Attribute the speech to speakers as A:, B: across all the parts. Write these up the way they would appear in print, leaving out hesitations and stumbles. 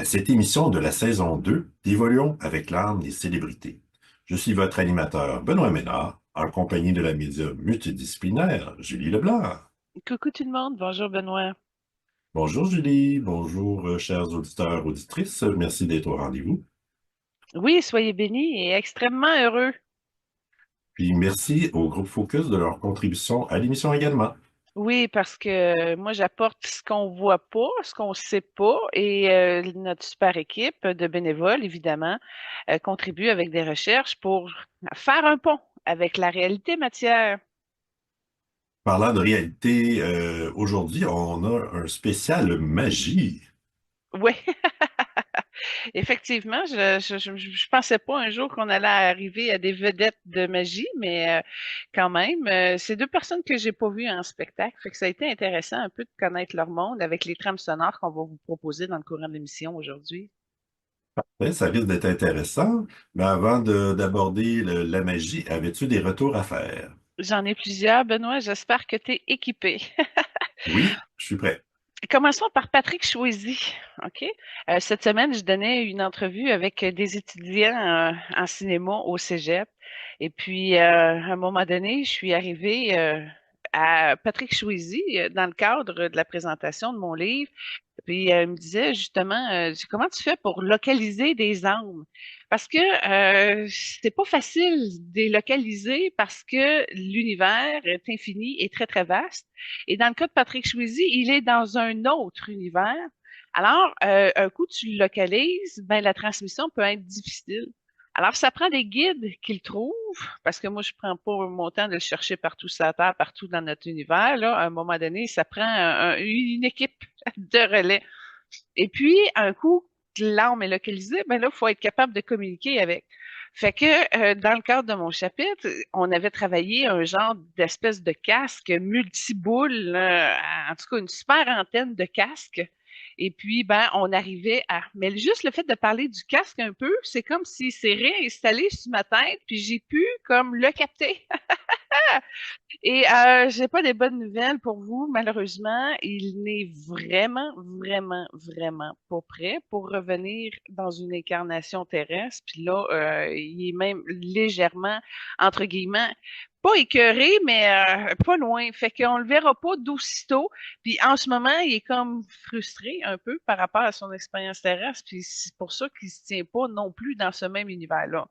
A: cette émission de la saison 2 d'Évoluons avec l'âme des célébrités. Je suis votre animateur Benoît Ménard, en compagnie de la médium multidisciplinaire Julie Leblanc.
B: Coucou tout le monde, bonjour Benoît.
A: Bonjour Julie, bonjour chers auditeurs, auditrices, merci d'être au rendez-vous.
B: Oui, soyez bénis et extrêmement heureux.
A: Puis merci au groupe Focus de leur contribution à l'émission également.
B: Oui, parce que moi j'apporte ce qu'on voit pas, ce qu'on sait pas, et notre super équipe de bénévoles, évidemment, contribue avec des recherches pour faire un pont avec la réalité matière.
A: Parlant de réalité, aujourd'hui, on a un spécial magie.
B: Oui, effectivement, je pensais pas un jour qu'on allait arriver à des vedettes de magie, mais quand même, c'est deux personnes que j'ai pas vues en spectacle, fait que ça a été intéressant un peu de connaître leur monde avec les trames sonores qu'on va vous proposer dans le courant de l'émission aujourd'hui.
A: Ouais, ça risque d'être intéressant, mais avant d'aborder la magie, avais-tu des retours à faire?
B: J'en ai plusieurs, Benoît, j'espère que tu es équipé.
A: Oui, je suis prêt.
B: Commençons par Patrick Choisy, OK? Cette semaine, je donnais une entrevue avec des étudiants en cinéma au Cégep. Et puis, à un moment donné, je suis arrivée à Patrick Choisy dans le cadre de la présentation de mon livre. Puis, il me disait justement, comment tu fais pour localiser des âmes? Parce que c'est pas facile de les localiser parce que l'univers est infini et très, très vaste. Et dans le cas de Patrick Choisy, il est dans un autre univers. Alors, un coup tu le localises, ben la transmission peut être difficile. Alors, ça prend des guides qu'il trouve, parce que moi, je prends pas mon temps de le chercher partout sur la Terre, partout dans notre univers. Là, à un moment donné, ça prend une équipe de relais. Et puis, un coup, l'âme est localisée, ben là, il faut être capable de communiquer avec. Fait que dans le cadre de mon chapitre, on avait travaillé un genre d'espèce de casque multiboule, en tout cas une super antenne de casque. Et puis, ben, on arrivait à. Mais juste le fait de parler du casque un peu, c'est comme s'il s'est réinstallé sur ma tête, puis j'ai pu comme le capter. Et j'ai pas des bonnes nouvelles pour vous. Malheureusement, il n'est vraiment, vraiment, vraiment pas prêt pour revenir dans une incarnation terrestre. Puis là, il est même légèrement, entre guillemets, pas écœuré, mais pas loin. Fait qu'on le verra pas d'aussitôt. Puis en ce moment, il est comme frustré un peu par rapport à son expérience terrestre. Puis c'est pour ça qu'il se tient pas non plus dans ce même univers-là.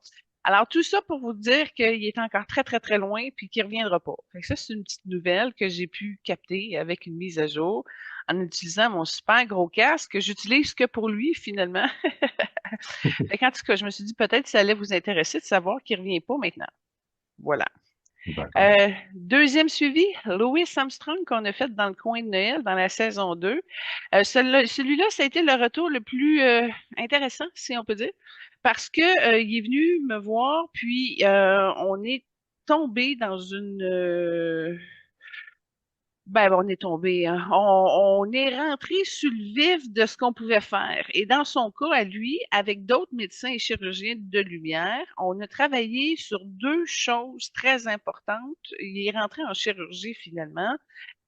B: Alors, tout ça pour vous dire qu'il est encore très, très, très loin puis qu'il ne reviendra pas. Fait que ça, c'est une petite nouvelle que j'ai pu capter avec une mise à jour en utilisant mon super gros casque que j'utilise que pour lui, finalement. Fait qu'en tout cas, je me suis dit peut-être que ça allait vous intéresser de savoir qu'il ne revient pas maintenant. Voilà.
A: D'accord.
B: Deuxième suivi, Louis Armstrong qu'on a fait dans le coin de Noël dans la saison 2. Celui-là, ça a été le retour le plus intéressant, si on peut dire, parce que il est venu me voir, puis on est tombé dans une ben, on est tombé, hein. On est rentré sur le vif de ce qu'on pouvait faire. Et dans son cas, à lui, avec d'autres médecins et chirurgiens de lumière, on a travaillé sur deux choses très importantes. Il est rentré en chirurgie finalement.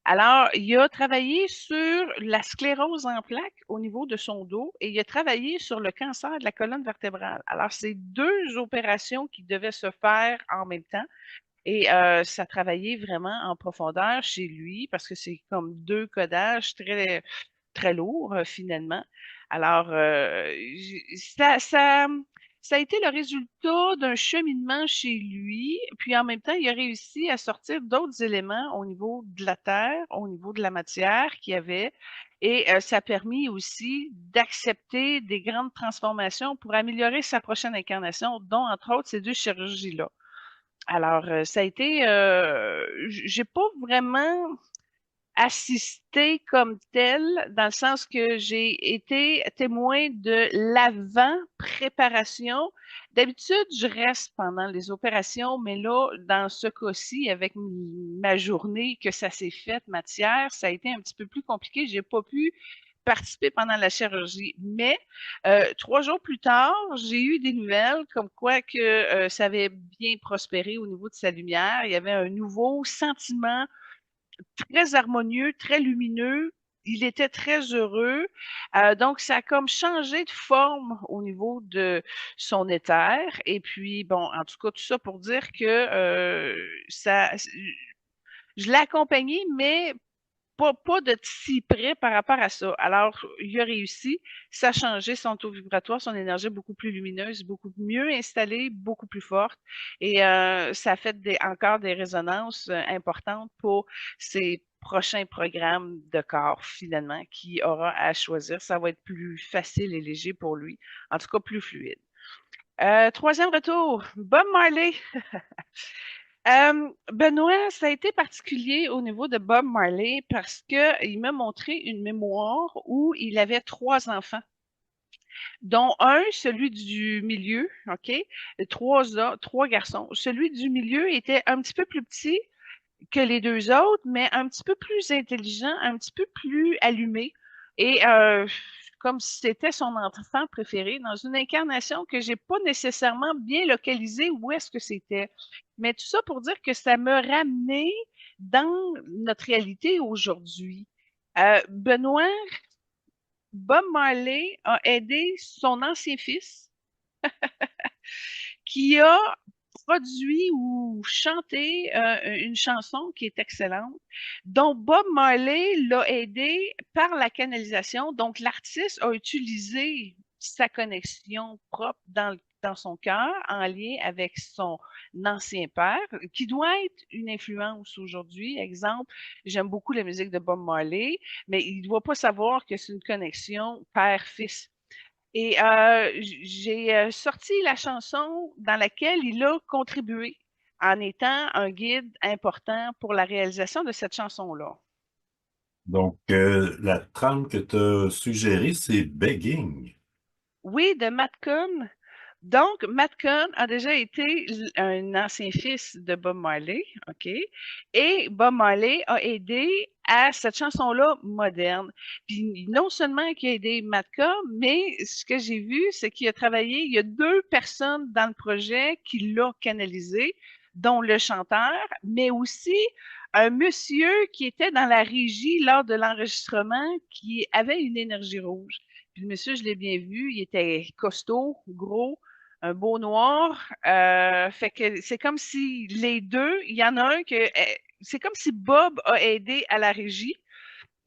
B: Alors, il a travaillé sur la sclérose en plaques au niveau de son dos et il a travaillé sur le cancer de la colonne vertébrale. Alors, c'est deux opérations qui devaient se faire en même temps. Et ça travaillait vraiment en profondeur chez lui parce que c'est comme deux codages très, très lourds finalement. Alors, ça a été le résultat d'un cheminement chez lui, puis en même temps, il a réussi à sortir d'autres éléments au niveau de la terre, au niveau de la matière qu'il y avait, et ça a permis aussi d'accepter des grandes transformations pour améliorer sa prochaine incarnation, dont entre autres ces deux chirurgies-là. Alors, ça a été, j'ai pas vraiment assisté comme tel, dans le sens que j'ai été témoin de l'avant-préparation. D'habitude, je reste pendant les opérations, mais là, dans ce cas-ci, avec ma journée que ça s'est fait matière, ça a été un petit peu plus compliqué. J'ai pas pu participer pendant la chirurgie. Mais 3 jours plus tard, j'ai eu des nouvelles comme quoi que ça avait bien prospéré au niveau de sa lumière. Il y avait un nouveau sentiment très harmonieux, très lumineux. il était très heureux. Donc, ça a comme changé de forme au niveau de son éther. Et puis, bon, en tout cas, tout ça pour dire que je l'ai accompagné, mais pas de si près par rapport à ça. Alors, il a réussi, ça a changé son taux vibratoire, son énergie est beaucoup plus lumineuse, beaucoup mieux installée, beaucoup plus forte. Et ça a fait encore des résonances importantes pour ses prochains programmes de corps, finalement, qu'il aura à choisir. Ça va être plus facile et léger pour lui, en tout cas plus fluide. Troisième retour, Bob Marley. Benoît, ça a été particulier au niveau de Bob Marley parce que il m'a montré une mémoire où il avait trois enfants, dont un, celui du milieu, OK, trois garçons. Celui du milieu était un petit peu plus petit que les deux autres, mais un petit peu plus intelligent, un petit peu plus allumé. Et comme si c'était son enfant préféré, dans une incarnation que j'ai pas nécessairement bien localisée où est-ce que c'était. Mais tout ça pour dire que ça me ramenait dans notre réalité aujourd'hui. Benoît, Bob Marley a aidé son ancien fils qui a produit ou chanté une chanson qui est excellente, dont Bob Marley l'a aidé par la canalisation. Donc, l'artiste a utilisé sa connexion propre dans son cœur en lien avec son ancien père, qui doit être une influence aujourd'hui. Exemple, j'aime beaucoup la musique de Bob Marley, mais il ne doit pas savoir que c'est une connexion père-fils. Et j'ai sorti la chanson dans laquelle il a contribué en étant un guide important pour la réalisation de cette chanson-là.
A: Donc, la trame que tu as suggérée, c'est Begging.
B: Oui, de Matt Cohn. Donc, Matt Cohn a déjà été un ancien fils de Bob Marley, OK? Et Bob Marley a aidé à cette chanson-là moderne. Puis non seulement qu'il a aidé Matt Cohn, mais ce que j'ai vu, c'est qu'il a travaillé, il y a deux personnes dans le projet qui l'ont canalisé, dont le chanteur, mais aussi un monsieur qui était dans la régie lors de l'enregistrement qui avait une énergie rouge. Puis le monsieur, je l'ai bien vu, il était costaud, gros, un beau noir. Fait que c'est comme si les deux, il y en a un que c'est comme si Bob a aidé à la régie,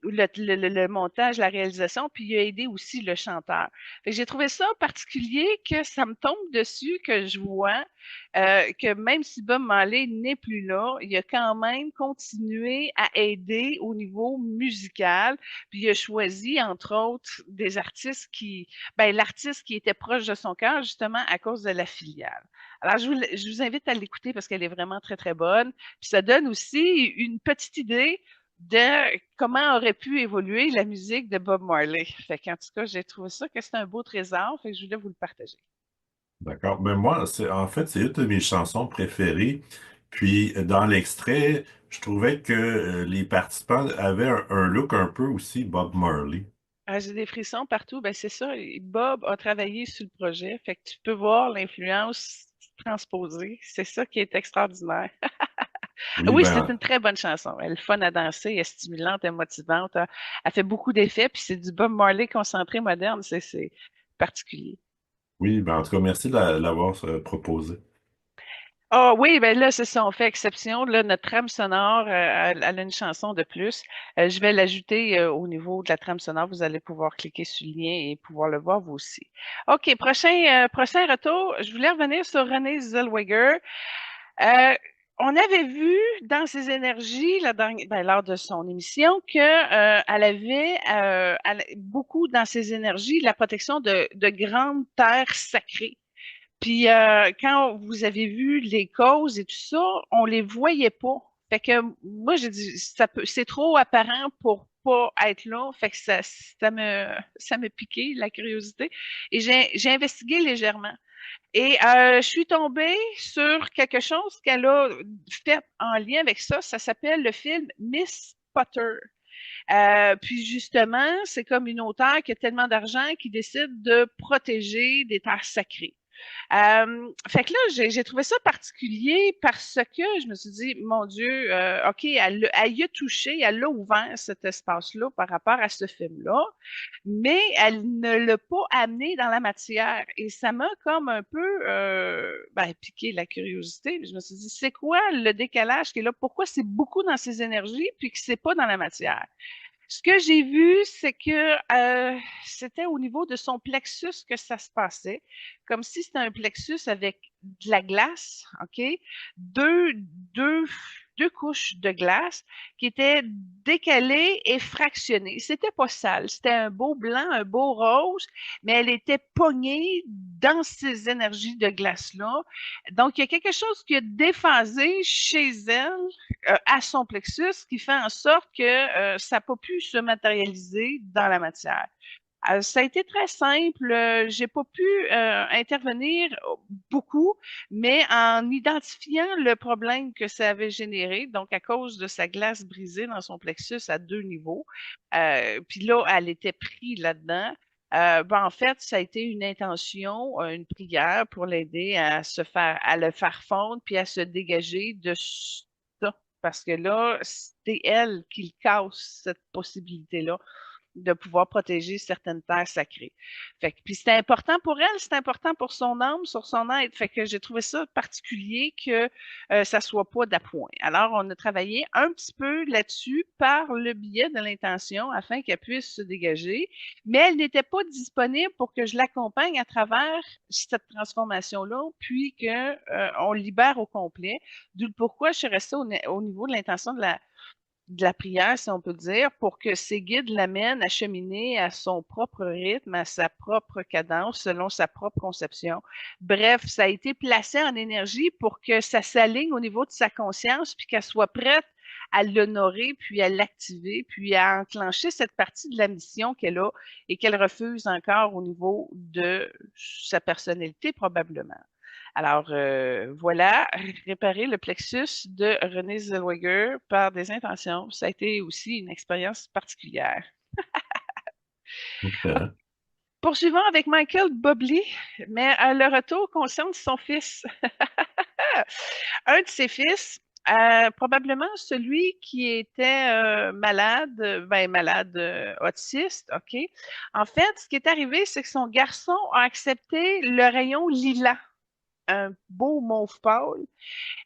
B: le montage, la réalisation, puis il a aidé aussi le chanteur. Fait que j'ai trouvé ça particulier que ça me tombe dessus, que je vois que même si Bob Marley n'est plus là, il a quand même continué à aider au niveau musical, puis il a choisi, entre autres, des artistes l'artiste qui était proche de son cœur, justement, à cause de la filiale. Alors, je vous invite à l'écouter parce qu'elle est vraiment très, très bonne. Puis ça donne aussi une petite idée de comment aurait pu évoluer la musique de Bob Marley. Fait qu'en tout cas, j'ai trouvé ça que c'était un beau trésor, fait que je voulais vous le partager.
A: D'accord. Mais moi, en fait, c'est une de mes chansons préférées. Puis, dans l'extrait, je trouvais que les participants avaient un look un peu aussi Bob Marley.
B: Ah, j'ai des frissons partout, ben c'est ça. Bob a travaillé sur le projet, fait que tu peux voir l'influence transposée. C'est ça qui est extraordinaire.
A: Oui,
B: Oui, c'est
A: ben,
B: une très bonne chanson. Elle est fun à danser, elle est stimulante, elle est motivante. Elle fait beaucoup d'effets, puis c'est du Bob Marley concentré moderne, c'est particulier.
A: oui, ben, en tout cas, merci de l'avoir proposé.
B: Ah oui, ben là, c'est ça, on fait exception. Là, notre trame sonore, elle a une chanson de plus. Je vais l'ajouter au niveau de la trame sonore. Vous allez pouvoir cliquer sur le lien et pouvoir le voir vous aussi. OK, prochain retour. Je voulais revenir sur Renée Zellweger. Euh, on avait vu dans ses énergies lors de son émission que beaucoup dans ses énergies la protection de grandes terres sacrées. Puis quand vous avez vu les causes et tout ça, on les voyait pas. Fait que moi j'ai dit c'est trop apparent pour pas être là. Fait que ça me piquait la curiosité et j'ai investigué légèrement. Et je suis tombée sur quelque chose qu'elle a fait en lien avec ça. Ça s'appelle le film Miss Potter. Puis justement, c'est comme une auteure qui a tellement d'argent qui décide de protéger des terres sacrées. Fait que là, j'ai trouvé ça particulier parce que je me suis dit, mon Dieu, OK, elle y a touché, elle a ouvert cet espace-là par rapport à ce film-là, mais elle ne l'a pas amené dans la matière. Et ça m'a comme un peu ben, piqué la curiosité. Je me suis dit, c'est quoi le décalage qui est là? Pourquoi c'est beaucoup dans ses énergies puis que c'est pas dans la matière? Ce que j'ai vu, c'est que c'était au niveau de son plexus que ça se passait, comme si c'était un plexus avec de la glace, OK? Deux, deux, deux couches de glace qui étaient décalées et fractionnées. C'était pas sale, c'était un beau blanc, un beau rose, mais elle était pognée dans ces énergies de glace-là. Donc, il y a quelque chose qui a déphasé chez elle à son plexus, qui fait en sorte que ça n'a pas pu se matérialiser dans la matière. Ça a été très simple. J'ai pas pu intervenir beaucoup, mais en identifiant le problème que ça avait généré, donc à cause de sa glace brisée dans son plexus à 2 niveaux, puis là, elle était prise là-dedans. Ben, en fait, ça a été une intention, une prière pour l'aider à le faire fondre puis à se dégager de ça. Parce que là, c'est elle qui le casse, cette possibilité-là de pouvoir protéger certaines terres sacrées. Fait que, puis c'était important pour elle, c'est important pour son âme, sur son être. Fait que j'ai trouvé ça particulier que ça soit pas d'appoint. Alors, on a travaillé un petit peu là-dessus par le biais de l'intention afin qu'elle puisse se dégager, mais elle n'était pas disponible pour que je l'accompagne à travers cette transformation-là, puis que on le libère au complet. D'où le pourquoi je suis restée au niveau de l'intention de la prière, si on peut dire, pour que ses guides l'amènent à cheminer à son propre rythme, à sa propre cadence, selon sa propre conception. Bref, ça a été placé en énergie pour que ça s'aligne au niveau de sa conscience, puis qu'elle soit prête à l'honorer, puis à l'activer, puis à enclencher cette partie de la mission qu'elle a et qu'elle refuse encore au niveau de sa personnalité, probablement. Alors, voilà, réparer le plexus de René Zellweger par des intentions, ça a été aussi une expérience particulière.
A: OK.
B: Poursuivons avec Michael Bublé, mais le retour concerne son fils. Un de ses fils, probablement celui qui était malade, ben malade autiste, OK. En fait, ce qui est arrivé, c'est que son garçon a accepté le rayon lilas, un beau mauve pâle,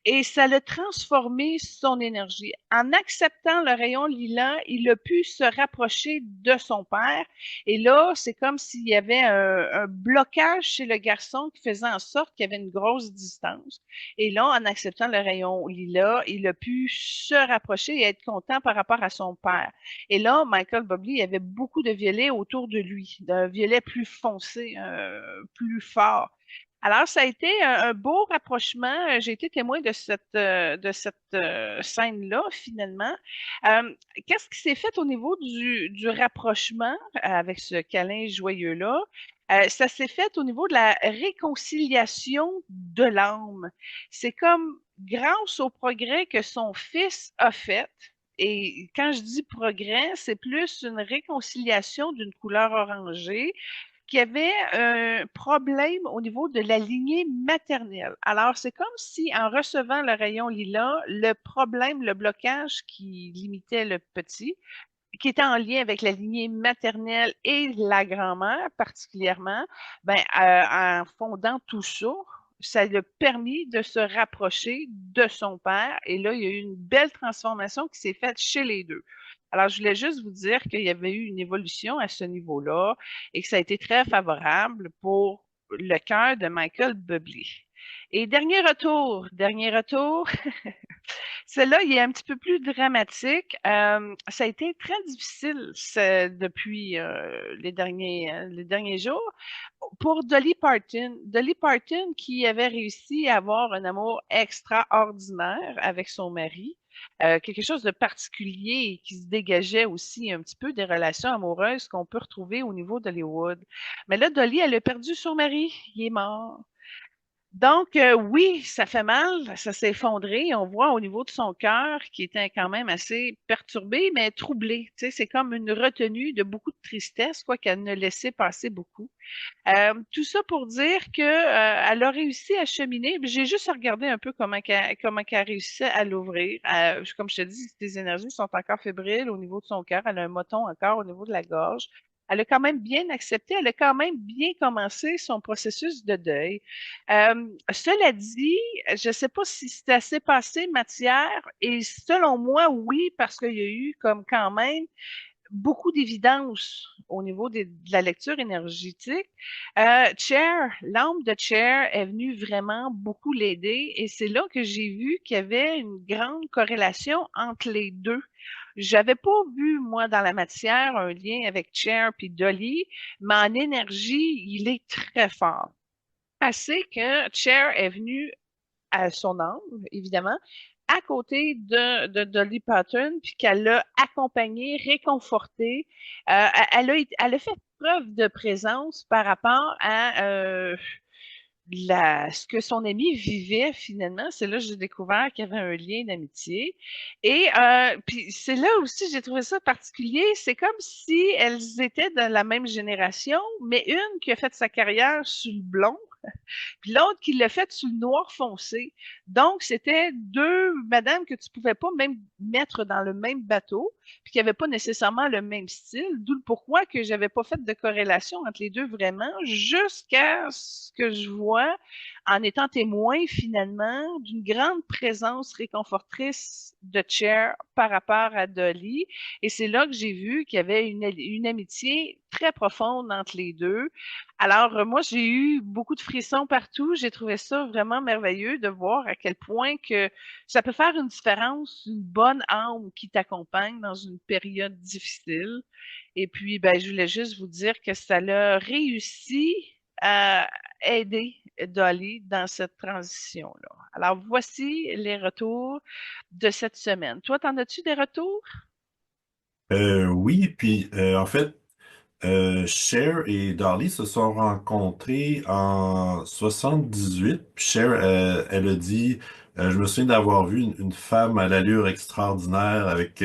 B: et ça l'a transformé son énergie. En acceptant le rayon lilas, il a pu se rapprocher de son père. Et là, c'est comme s'il y avait un blocage chez le garçon qui faisait en sorte qu'il y avait une grosse distance. Et là, en acceptant le rayon lilas, il a pu se rapprocher et être content par rapport à son père. Et là, Michael Bublé, il y avait beaucoup de violets autour de lui, d'un violet plus foncé, plus fort. Alors, ça a été un beau rapprochement. J'ai été témoin de cette scène-là, finalement. Qu'est-ce qui s'est fait au niveau du rapprochement avec ce câlin joyeux-là? Ça s'est fait au niveau de la réconciliation de l'âme. C'est comme grâce au progrès que son fils a fait. Et quand je dis progrès, c'est plus une réconciliation d'une couleur orangée qui avait un problème au niveau de la lignée maternelle. Alors, c'est comme si en recevant le rayon lilas, le problème, le blocage qui limitait le petit, qui était en lien avec la lignée maternelle et la grand-mère particulièrement, ben, en fondant tout ça, ça lui a permis de se rapprocher de son père. Et là, il y a eu une belle transformation qui s'est faite chez les deux. Alors, je voulais juste vous dire qu'il y avait eu une évolution à ce niveau-là et que ça a été très favorable pour le cœur de Michael Bublé. Et dernier retour, celui-là, il est un petit peu plus dramatique. Ça a été très difficile depuis les derniers jours pour Dolly Parton. Dolly Parton qui avait réussi à avoir un amour extraordinaire avec son mari. Quelque chose de particulier et qui se dégageait aussi un petit peu des relations amoureuses qu'on peut retrouver au niveau d'Hollywood. Mais là, Dolly, elle a perdu son mari. Il est mort. Donc, oui, ça fait mal, ça s'est effondré. On voit au niveau de son cœur qui était quand même assez perturbé, mais troublé. Tu sais, c'est comme une retenue de beaucoup de tristesse, quoi qu'elle ne laissait passer beaucoup. Tout ça pour dire que elle a réussi à cheminer. J'ai juste regardé un peu comment qu'elle a réussi à l'ouvrir. Comme je te dis, ses énergies sont encore fébriles au niveau de son cœur. Elle a un moton encore au niveau de la gorge. Elle a quand même bien accepté, elle a quand même bien commencé son processus de deuil. Cela dit, je ne sais pas si c'est assez passé matière, et selon moi, oui, parce qu'il y a eu comme quand même beaucoup d'évidence au niveau de la lecture énergétique. Cher, l'âme de Cher est venue vraiment beaucoup l'aider et c'est là que j'ai vu qu'il y avait une grande corrélation entre les deux. J'avais pas vu, moi, dans la matière, un lien avec Cher puis Dolly, mais en énergie, il est très fort. Assez que Cher est venue à son âme, évidemment, à côté de Dolly Parton, puis qu'elle l'a accompagnée, réconfortée. Elle a fait preuve de présence par rapport à ce que son ami vivait finalement. C'est là que j'ai découvert qu'il y avait un lien d'amitié. Et puis c'est là aussi j'ai trouvé ça particulier. C'est comme si elles étaient de la même génération, mais une qui a fait sa carrière sur le blond puis l'autre qui l'a fait sur le noir foncé. Donc, c'était deux madames que tu pouvais pas même mettre dans le même bateau, puis qui n'avaient pas nécessairement le même style, d'où le pourquoi que j'avais pas fait de corrélation entre les deux vraiment, jusqu'à ce que je vois, en étant témoin finalement d'une grande présence réconfortrice de Cher par rapport à Dolly. Et c'est là que j'ai vu qu'il y avait une amitié très profonde entre les deux. Alors, moi, j'ai eu beaucoup de frissons partout. J'ai trouvé ça vraiment merveilleux de voir à quel point que ça peut faire une différence, une bonne âme qui t'accompagne dans une période difficile. Et puis, ben, je voulais juste vous dire que ça l'a réussi à aider Dolly dans cette transition-là. Alors, voici les retours de cette semaine. Toi, t'en as-tu des retours?
A: Oui, puis en fait, Cher et Dolly se sont rencontrés en 78. Puis Cher, elle a dit, je me souviens d'avoir vu une femme à l'allure extraordinaire avec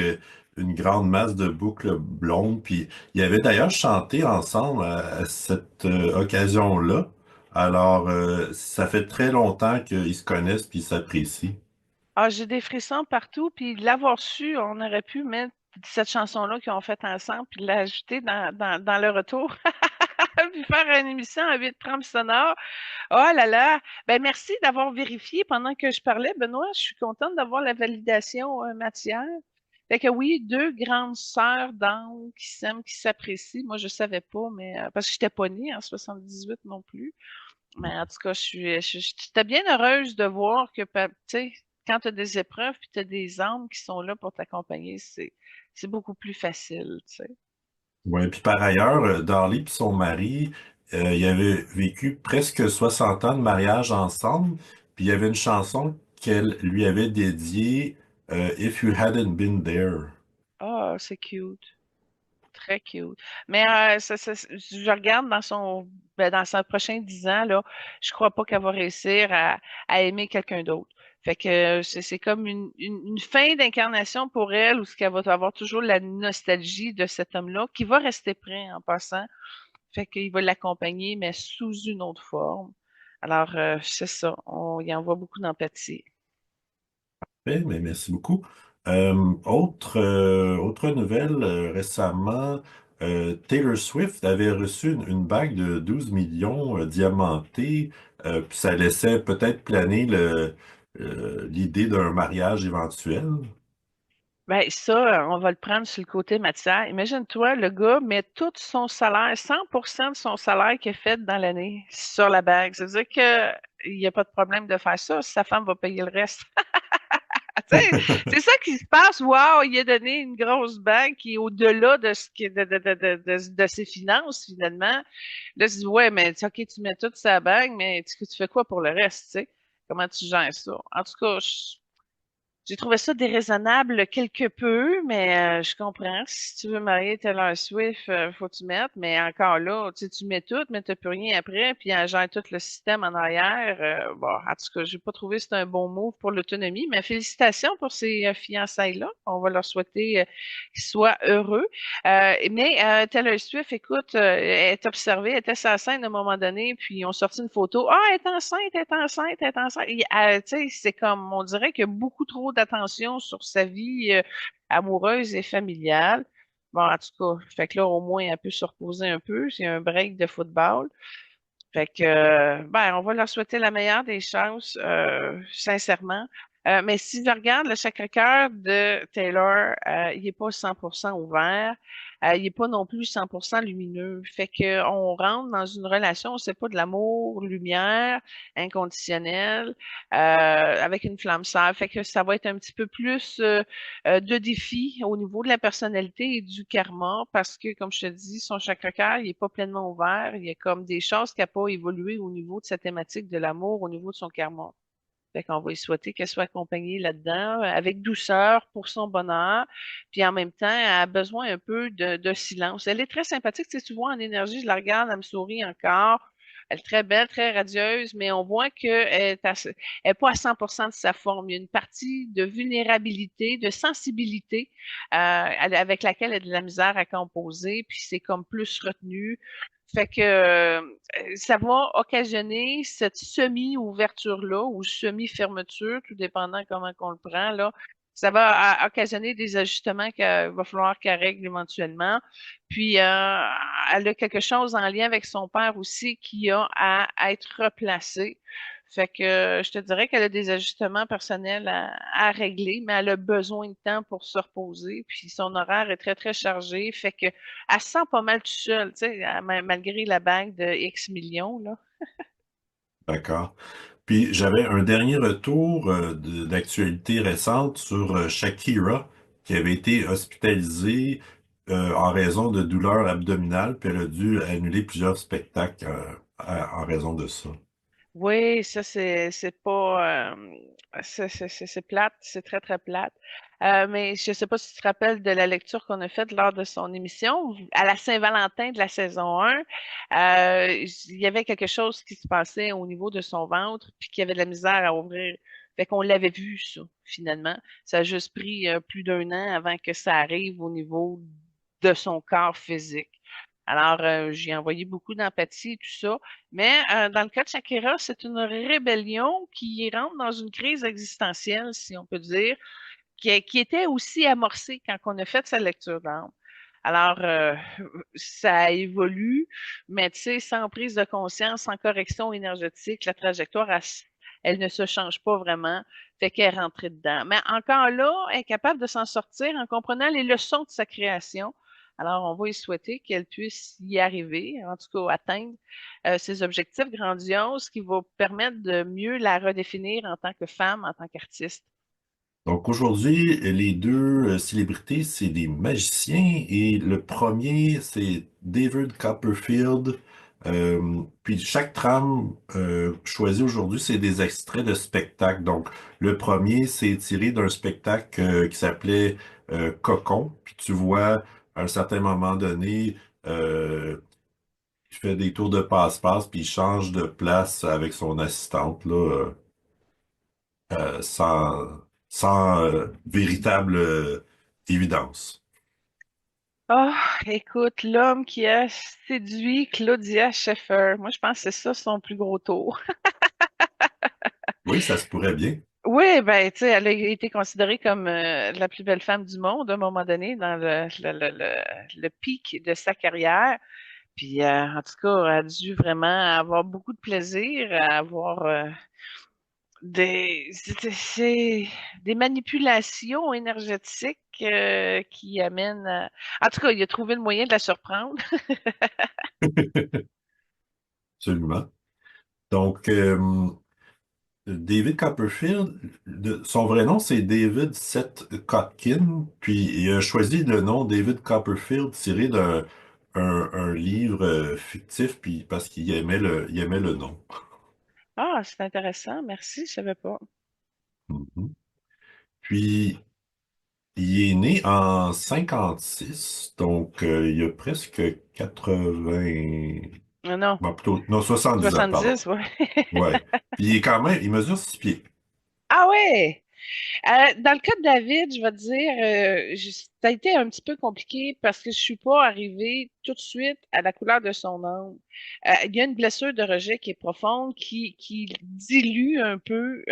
A: une grande masse de boucles blondes. Puis ils avaient d'ailleurs chanté ensemble à cette occasion-là. Alors, ça fait très longtemps qu'ils se connaissent puis ils s'apprécient.
B: Ah, j'ai des frissons partout, puis l'avoir su, on aurait pu mettre cette chanson-là qu'ils ont faite ensemble, puis l'ajouter dans le retour, puis faire une émission à 8 trames sonores. Oh là là! Ben merci d'avoir vérifié pendant que je parlais, Benoît. Je suis contente d'avoir la validation matière. Fait que oui, deux grandes sœurs d'âme qui s'aiment, qui s'apprécient. Moi, je savais pas, mais parce que j'étais pas née en 78 non plus. Mais en tout cas, j'étais bien heureuse de voir que, tu sais, quand tu as des épreuves puis tu as des âmes qui sont là pour t'accompagner, c'est beaucoup plus facile, tu sais.
A: Ouais, puis par ailleurs, Darlie et son mari, ils avaient vécu presque 60 ans de mariage ensemble, puis il y avait une chanson qu'elle lui avait dédiée, If You Hadn't Been There.
B: Ah, c'est cute. Très cute. Mais je regarde dans son prochain 10 ans, là, je crois pas qu'elle va réussir à aimer quelqu'un d'autre. Fait que c'est comme une fin d'incarnation pour elle où ce qu'elle va avoir toujours la nostalgie de cet homme-là qui va rester prêt en passant. Fait qu'il va l'accompagner, mais sous une autre forme. Alors, c'est ça. On y envoie beaucoup d'empathie.
A: Mais merci beaucoup. Autre nouvelle, récemment, Taylor Swift avait reçu une bague de 12 millions diamantée, puis ça laissait peut-être planer l'idée d'un mariage éventuel.
B: Ben, ça, on va le prendre sur le côté matière. Imagine-toi, le gars met tout son salaire, 100% de son salaire qu'il a fait dans l'année sur la bague. C'est-à-dire qu'il n'y a pas de problème de faire ça. Sa femme va payer le reste. Tu sais, c'est ça qui se passe. Wow, il a donné une grosse bague qui est au-delà de ce qui de ses finances, finalement. Là, tu dis, ouais, mais OK, tu mets tout sa bague, mais tu fais quoi pour le reste, tu sais? Comment tu gères ça? En tout cas, J'ai trouvé ça déraisonnable quelque peu, mais je comprends. Si tu veux marier Taylor Swift, faut que tu mettes. Mais encore là, tu sais, tu mets tout, mais t'as plus rien après, puis elle gère tout le système en arrière. Bon, en tout cas, j'ai pas trouvé que c'était un bon move pour l'autonomie. Mais félicitations pour ces fiançailles-là. On va leur souhaiter qu'ils soient heureux. Mais Taylor Swift, écoute, elle est observée, elle était sur la scène à un moment donné, puis ils ont sorti une photo. Ah, elle est enceinte, elle est enceinte, elle est enceinte. Tu sais, c'est comme, on dirait qu'il y a beaucoup trop d'attention sur sa vie amoureuse et familiale. Bon, en tout cas, fait que là, au moins, elle peut se reposer un peu. C'est un break de football. Fait que, ben, on va leur souhaiter la meilleure des chances, sincèrement. Mais si je regarde le Sacré-Cœur de Taylor, il est pas 100% ouvert. Il est pas non plus 100% lumineux. Fait que on rentre dans une relation, c'est pas de l'amour, lumière, inconditionnel, avec une flamme sœur. Fait que ça va être un petit peu plus de défis au niveau de la personnalité et du karma parce que, comme je te dis, son chakra-cœur, il est pas pleinement ouvert. Il y a comme des choses qui n'ont pas évolué au niveau de sa thématique de l'amour, au niveau de son karma. Fait qu'on va lui souhaiter qu'elle soit accompagnée là-dedans avec douceur pour son bonheur. Puis en même temps, elle a besoin un peu de silence. Elle est très sympathique. Tu sais, tu vois en énergie, je la regarde, elle me sourit encore. Elle est très belle, très radieuse, mais on voit qu'elle est pas à 100% de sa forme. Il y a une partie de vulnérabilité, de sensibilité avec laquelle elle a de la misère à composer, puis c'est comme plus retenu. Fait que ça va occasionner cette semi-ouverture-là ou semi-fermeture, tout dépendant comment qu'on le prend, là. Ça va occasionner des ajustements qu'il va falloir qu'elle règle éventuellement. Puis, elle a quelque chose en lien avec son père aussi qui a à être replacé. Fait que je te dirais qu'elle a des ajustements personnels à régler, mais elle a besoin de temps pour se reposer. Puis son horaire est très, très chargé. Fait que elle se sent pas mal toute seule, tu sais, malgré la bague de X millions, là.
A: D'accord. Puis j'avais un dernier retour d'actualité récente sur Shakira, qui avait été hospitalisée en raison de douleurs abdominales, puis elle a dû annuler plusieurs spectacles en raison de ça.
B: Oui, ça c'est pas c'est plate, c'est très très plate. Mais je sais pas si tu te rappelles de la lecture qu'on a faite lors de son émission à la Saint-Valentin de la saison 1. Il y avait quelque chose qui se passait au niveau de son ventre puis qu'il y avait de la misère à ouvrir. Fait qu'on l'avait vu ça finalement. Ça a juste pris plus d'un an avant que ça arrive au niveau de son corps physique. Alors, j'ai envoyé beaucoup d'empathie et tout ça. Mais dans le cas de Shakira, c'est une rébellion qui rentre dans une crise existentielle, si on peut dire, qui était aussi amorcée quand on a fait sa lecture d'âme. Alors, ça évolue, mais tu sais, sans prise de conscience, sans correction énergétique, la trajectoire, elle ne se change pas vraiment, fait qu'elle est rentrée dedans. Mais encore là, elle est capable de s'en sortir en comprenant les leçons de sa création. Alors, on va lui souhaiter qu'elle puisse y arriver, en tout cas atteindre ses objectifs grandioses qui vont permettre de mieux la redéfinir en tant que femme, en tant qu'artiste.
A: Donc aujourd'hui, les deux célébrités, c'est des magiciens et le premier, c'est David Copperfield. Puis chaque trame choisie aujourd'hui, c'est des extraits de spectacles. Donc le premier, c'est tiré d'un spectacle qui s'appelait Cocon. Puis tu vois, à un certain moment donné, il fait des tours de passe-passe, puis il change de place avec son assistante, là. Sans véritable évidence.
B: Ah, écoute, l'homme qui a séduit Claudia Schiffer. Moi, je pense que c'est ça son plus gros tour.
A: Oui, ça se pourrait bien.
B: Oui, ben, tu sais, elle a été considérée comme la plus belle femme du monde à un moment donné dans le pic de sa carrière. Puis, en tout cas, elle a dû vraiment avoir beaucoup de plaisir à avoir des manipulations énergétiques qui amènent En tout cas, il a trouvé le moyen de la surprendre.
A: Absolument. Donc, David Copperfield, son vrai nom, c'est David Seth Kotkin, puis il a choisi le nom David Copperfield tiré d'un livre fictif, puis parce qu'il aimait il aimait le nom.
B: Ah, c'est intéressant. Merci, je savais pas.
A: Mhm. Puis, il est né en 56, donc il y a presque 80...
B: Non, non,
A: Bon, plutôt, non, 70 ans, pardon.
B: 70, ouais.
A: Ouais. Puis il est quand même, il mesure 6 pieds.
B: Ah ouais! Dans le cas de David, je vais te dire, ça a été un petit peu compliqué parce que je suis pas arrivée tout de suite à la couleur de son âme. Il y a une blessure de rejet qui est profonde, qui dilue un peu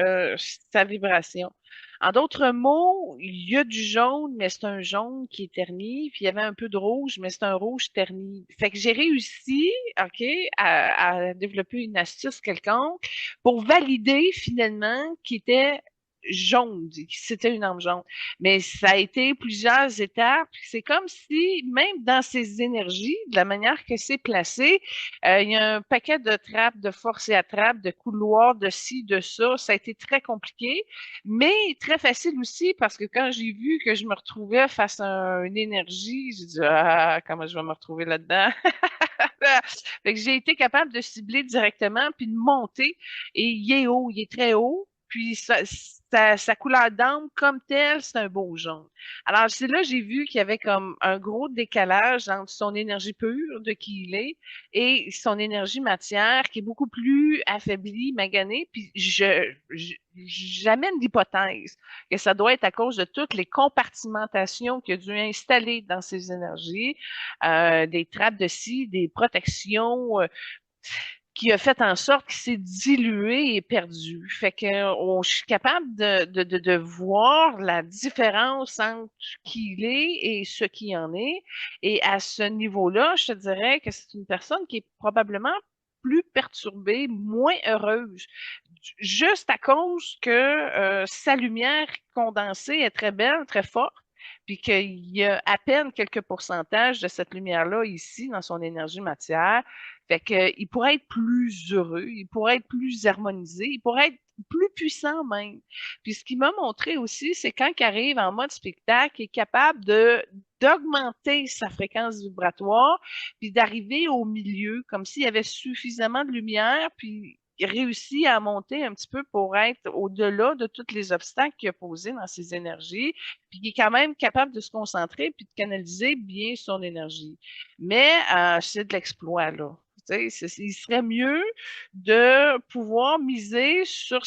B: sa vibration. En d'autres mots, il y a du jaune, mais c'est un jaune qui est terni, puis il y avait un peu de rouge, mais c'est un rouge terni. Fait que j'ai réussi, OK, à développer une astuce quelconque pour valider finalement qu'il était jaune, c'était une arme jaune. Mais ça a été plusieurs étapes. C'est comme si, même dans ses énergies, de la manière que c'est placé, il y a un paquet de trappes, de force et attrape, de couloirs, de ci, de ça. Ça a été très compliqué, mais très facile aussi parce que quand j'ai vu que je me retrouvais face à une énergie, j'ai dit, ah, comment je vais me retrouver là-dedans? Fait que j'ai été capable de cibler directement puis de monter. Et il est haut, il est très haut. Puis sa couleur d'âme, comme telle, c'est un beau jaune. Alors, c'est là j'ai vu qu'il y avait comme un gros décalage entre son énergie pure de qui il est et son énergie matière qui est beaucoup plus affaiblie, maganée. Puis j'amène l'hypothèse que ça doit être à cause de toutes les compartimentations qu'il a dû installer dans ses énergies, des trappes de scie, des protections, qui a fait en sorte qu'il s'est dilué et perdu. Fait que je suis capable de voir la différence entre qui il est et ce qui en est. Et à ce niveau-là, je te dirais que c'est une personne qui est probablement plus perturbée, moins heureuse, juste à cause que sa lumière condensée est très belle, très forte, puis qu'il y a à peine quelques pourcentages de cette lumière-là ici dans son énergie matière. Fait que, il pourrait être plus heureux, il pourrait être plus harmonisé, il pourrait être plus puissant même. Puis ce qu'il m'a montré aussi, c'est quand il arrive en mode spectacle, il est capable de d'augmenter sa fréquence vibratoire, puis d'arriver au milieu, comme s'il y avait suffisamment de lumière, puis il réussit à monter un petit peu pour être au-delà de tous les obstacles qu'il a posés dans ses énergies, puis il est quand même capable de se concentrer puis de canaliser bien son énergie. Mais c'est de l'exploit, là. Il serait mieux de pouvoir miser sur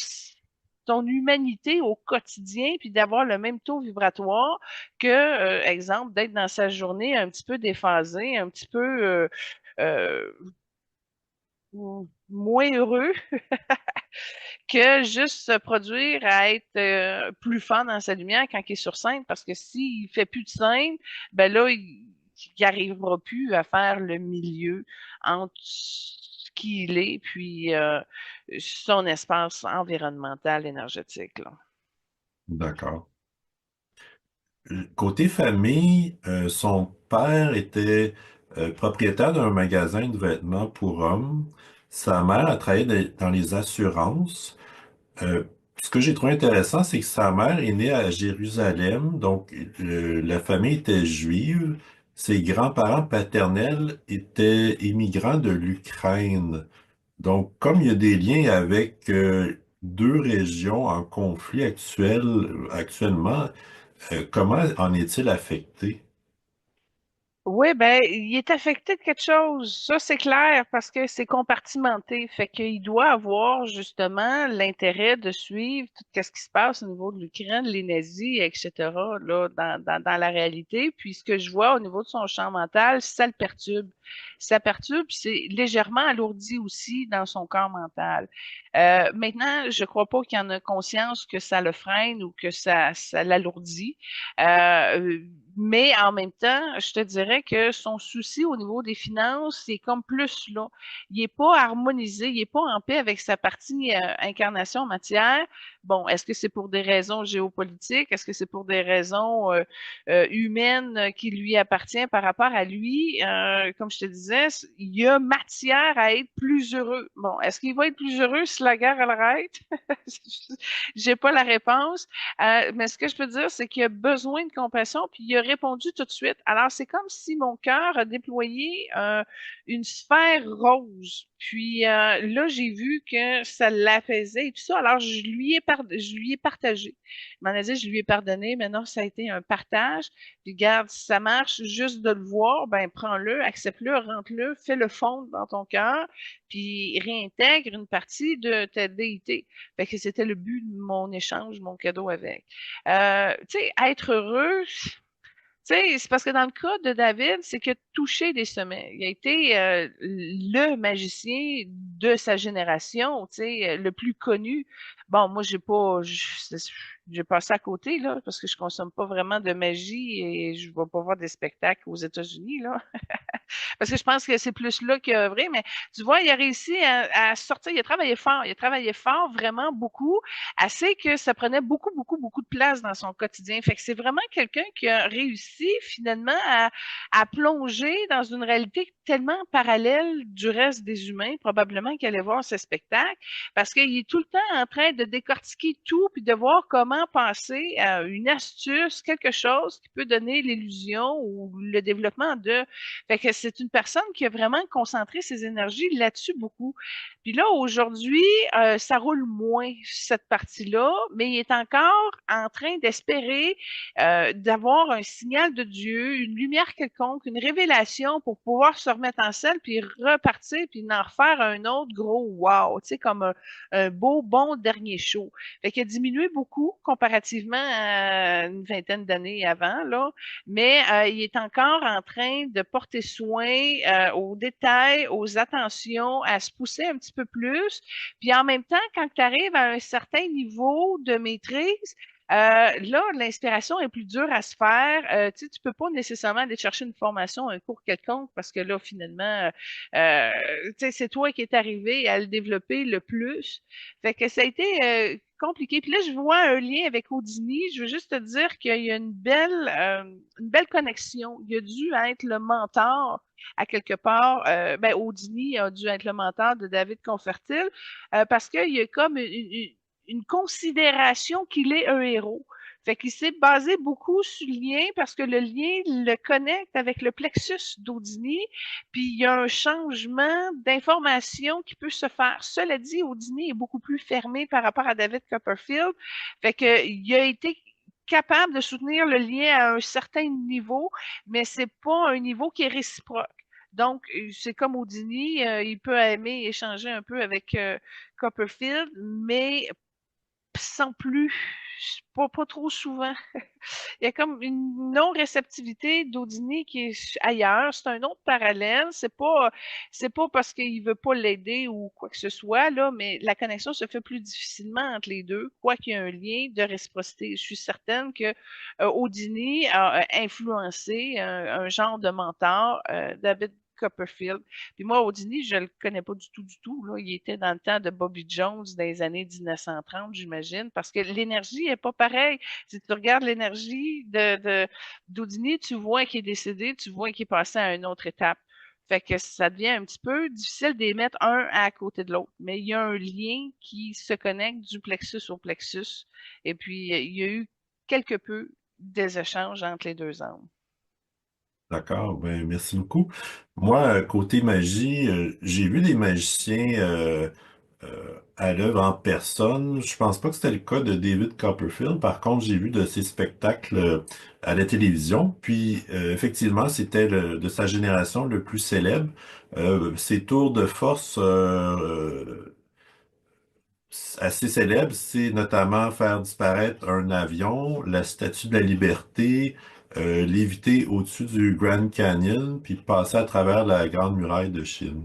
B: ton humanité au quotidien, puis d'avoir le même taux vibratoire que, exemple, d'être dans sa journée un petit peu déphasé, un petit peu euh, moins heureux que juste se produire à être plus fort dans sa lumière quand il est sur scène, parce que s'il fait plus de scène, ben là, il arrivera plus à faire le milieu entre ce qu'il est puis son espace environnemental énergétique, là.
A: D'accord. Côté famille, son père était propriétaire d'un magasin de vêtements pour hommes. Sa mère a travaillé dans les assurances. Euh, Ce que j'ai trouvé intéressant, c'est que sa mère est née à Jérusalem, donc la famille était juive. Ses grands-parents paternels étaient immigrants de l'Ukraine. Donc, comme il y a des liens avec deux régions en conflit actuellement, comment en est-il affecté?
B: Oui, ben, il est affecté de quelque chose. Ça, c'est clair parce que c'est compartimenté. Fait qu'il doit avoir justement l'intérêt de suivre tout ce qui se passe au niveau de l'Ukraine, les nazis, etc., là, dans la réalité. Puis ce que je vois au niveau de son champ mental, ça le perturbe. Ça perturbe, c'est légèrement alourdi aussi dans son corps mental. Maintenant, je crois pas qu'il en a conscience que ça le freine ou que ça l'alourdit. Euh, mais en même temps, je te dirais que son souci au niveau des finances, c'est comme plus là. Il est pas harmonisé, il est pas en paix avec sa partie incarnation matière. Bon, est-ce que c'est pour des raisons géopolitiques? Est-ce que c'est pour des raisons humaines qui lui appartiennent par rapport à lui? Comme je te disais, il y a matière à être plus heureux. Bon, est-ce qu'il va être plus heureux si la guerre elle arrête? J'ai pas la réponse. Mais ce que je peux dire, c'est qu'il a besoin de compassion, puis il a répondu tout de suite. Alors, c'est comme si mon cœur a déployé une sphère rose. Puis là, j'ai vu que ça l'apaisait et tout ça. Alors, je lui ai partagé. Il m'en a dit, je lui ai pardonné. Maintenant, ça a été un partage. Puis, garde, si ça marche, juste de le voir, ben, prends-le, accepte-le, rentre-le, fais-le fondre dans ton cœur, puis réintègre une partie de ta déité. Fait que c'était le but de mon échange, mon cadeau avec. Tu sais, être heureux, tu sais, c'est parce que dans le cas de David, c'est qu'il a touché des sommets. Il a été le magicien de sa génération, tu sais, le plus connu. Bon, moi, j'ai passé à côté, là, parce que je consomme pas vraiment de magie et je vais pas voir des spectacles aux États-Unis, là. Parce que je pense que c'est plus là qu'il a œuvré, mais tu vois, il a réussi à sortir, il a travaillé fort, vraiment beaucoup, assez que ça prenait beaucoup, beaucoup, beaucoup de place dans son quotidien. Fait que c'est vraiment quelqu'un qui a réussi finalement à plonger dans une réalité tellement parallèle du reste des humains, probablement qu'il allait voir ce spectacle, parce qu'il est tout le temps en train de décortiquer tout, puis de voir comment passer à une astuce, quelque chose qui peut donner l'illusion ou le développement de fait que c'est une personne qui a vraiment concentré ses énergies là-dessus beaucoup. Puis là, aujourd'hui, ça roule moins, cette partie-là, mais il est encore en train d'espérer d'avoir un signal de Dieu, une lumière quelconque, une révélation pour pouvoir se remettre en selle, puis repartir, puis en refaire un autre gros wow, tu sais, comme un beau, bon dernier show. Fait qu'il a diminué beaucoup comparativement à une vingtaine d'années avant, là, mais il est encore en train de porter soin aux détails, aux attentions, à se pousser un petit peu plus. Puis en même temps, quand tu arrives à un certain niveau de maîtrise, là, l'inspiration est plus dure à se faire. Tu sais, tu peux pas nécessairement aller chercher une formation, un cours quelconque, parce que là, finalement, euh, tu sais, c'est toi qui es arrivé à le développer le plus. Fait que ça a été compliqué. Puis là, je vois un lien avec Houdini. Je veux juste te dire qu'il y a une belle connexion. Il a dû être le mentor à quelque part. Ben, Houdini a dû être le mentor de David Convertil parce qu'il y a comme une considération qu'il est un héros. Fait qu'il s'est basé beaucoup sur le lien parce que le lien le connecte avec le plexus d'Houdini, puis il y a un changement d'information qui peut se faire. Cela dit, Houdini est beaucoup plus fermé par rapport à David Copperfield. Fait qu'il a été capable de soutenir le lien à un certain niveau, mais c'est pas un niveau qui est réciproque. Donc, c'est comme Houdini, il peut aimer échanger un peu avec Copperfield, mais sans plus, pas trop souvent. Il y a comme une non-réceptivité d'Houdini qui est ailleurs. C'est un autre parallèle. C'est pas parce qu'il veut pas l'aider ou quoi que ce soit, là, mais la connexion se fait plus difficilement entre les deux, quoi qu'il y ait un lien de réciprocité. Je suis certaine que Houdini a influencé un genre de mentor, David Copperfield. Puis moi, Houdini, je le connais pas du tout. Là. Il était dans le temps de Bobby Jones dans les années 1930, j'imagine, parce que l'énergie est pas pareille. Si tu regardes l'énergie d'Houdini, tu vois qu'il est décédé, tu vois qu'il est passé à une autre étape. Fait que ça devient un petit peu difficile de les mettre un à côté de l'autre. Mais il y a un lien qui se connecte du plexus au plexus. Et puis, il y a eu quelque peu des échanges entre les deux âmes.
A: D'accord, ben merci beaucoup. Moi, côté magie, j'ai vu des magiciens à l'œuvre en personne. Je pense pas que c'était le cas de David Copperfield. Par contre, j'ai vu de ses spectacles à la télévision. Puis, effectivement, c'était de sa génération le plus célèbre. Ses tours de force assez célèbres, c'est notamment faire disparaître un avion, la Statue de la Liberté, léviter au-dessus du Grand Canyon, puis passer à travers la Grande Muraille de Chine.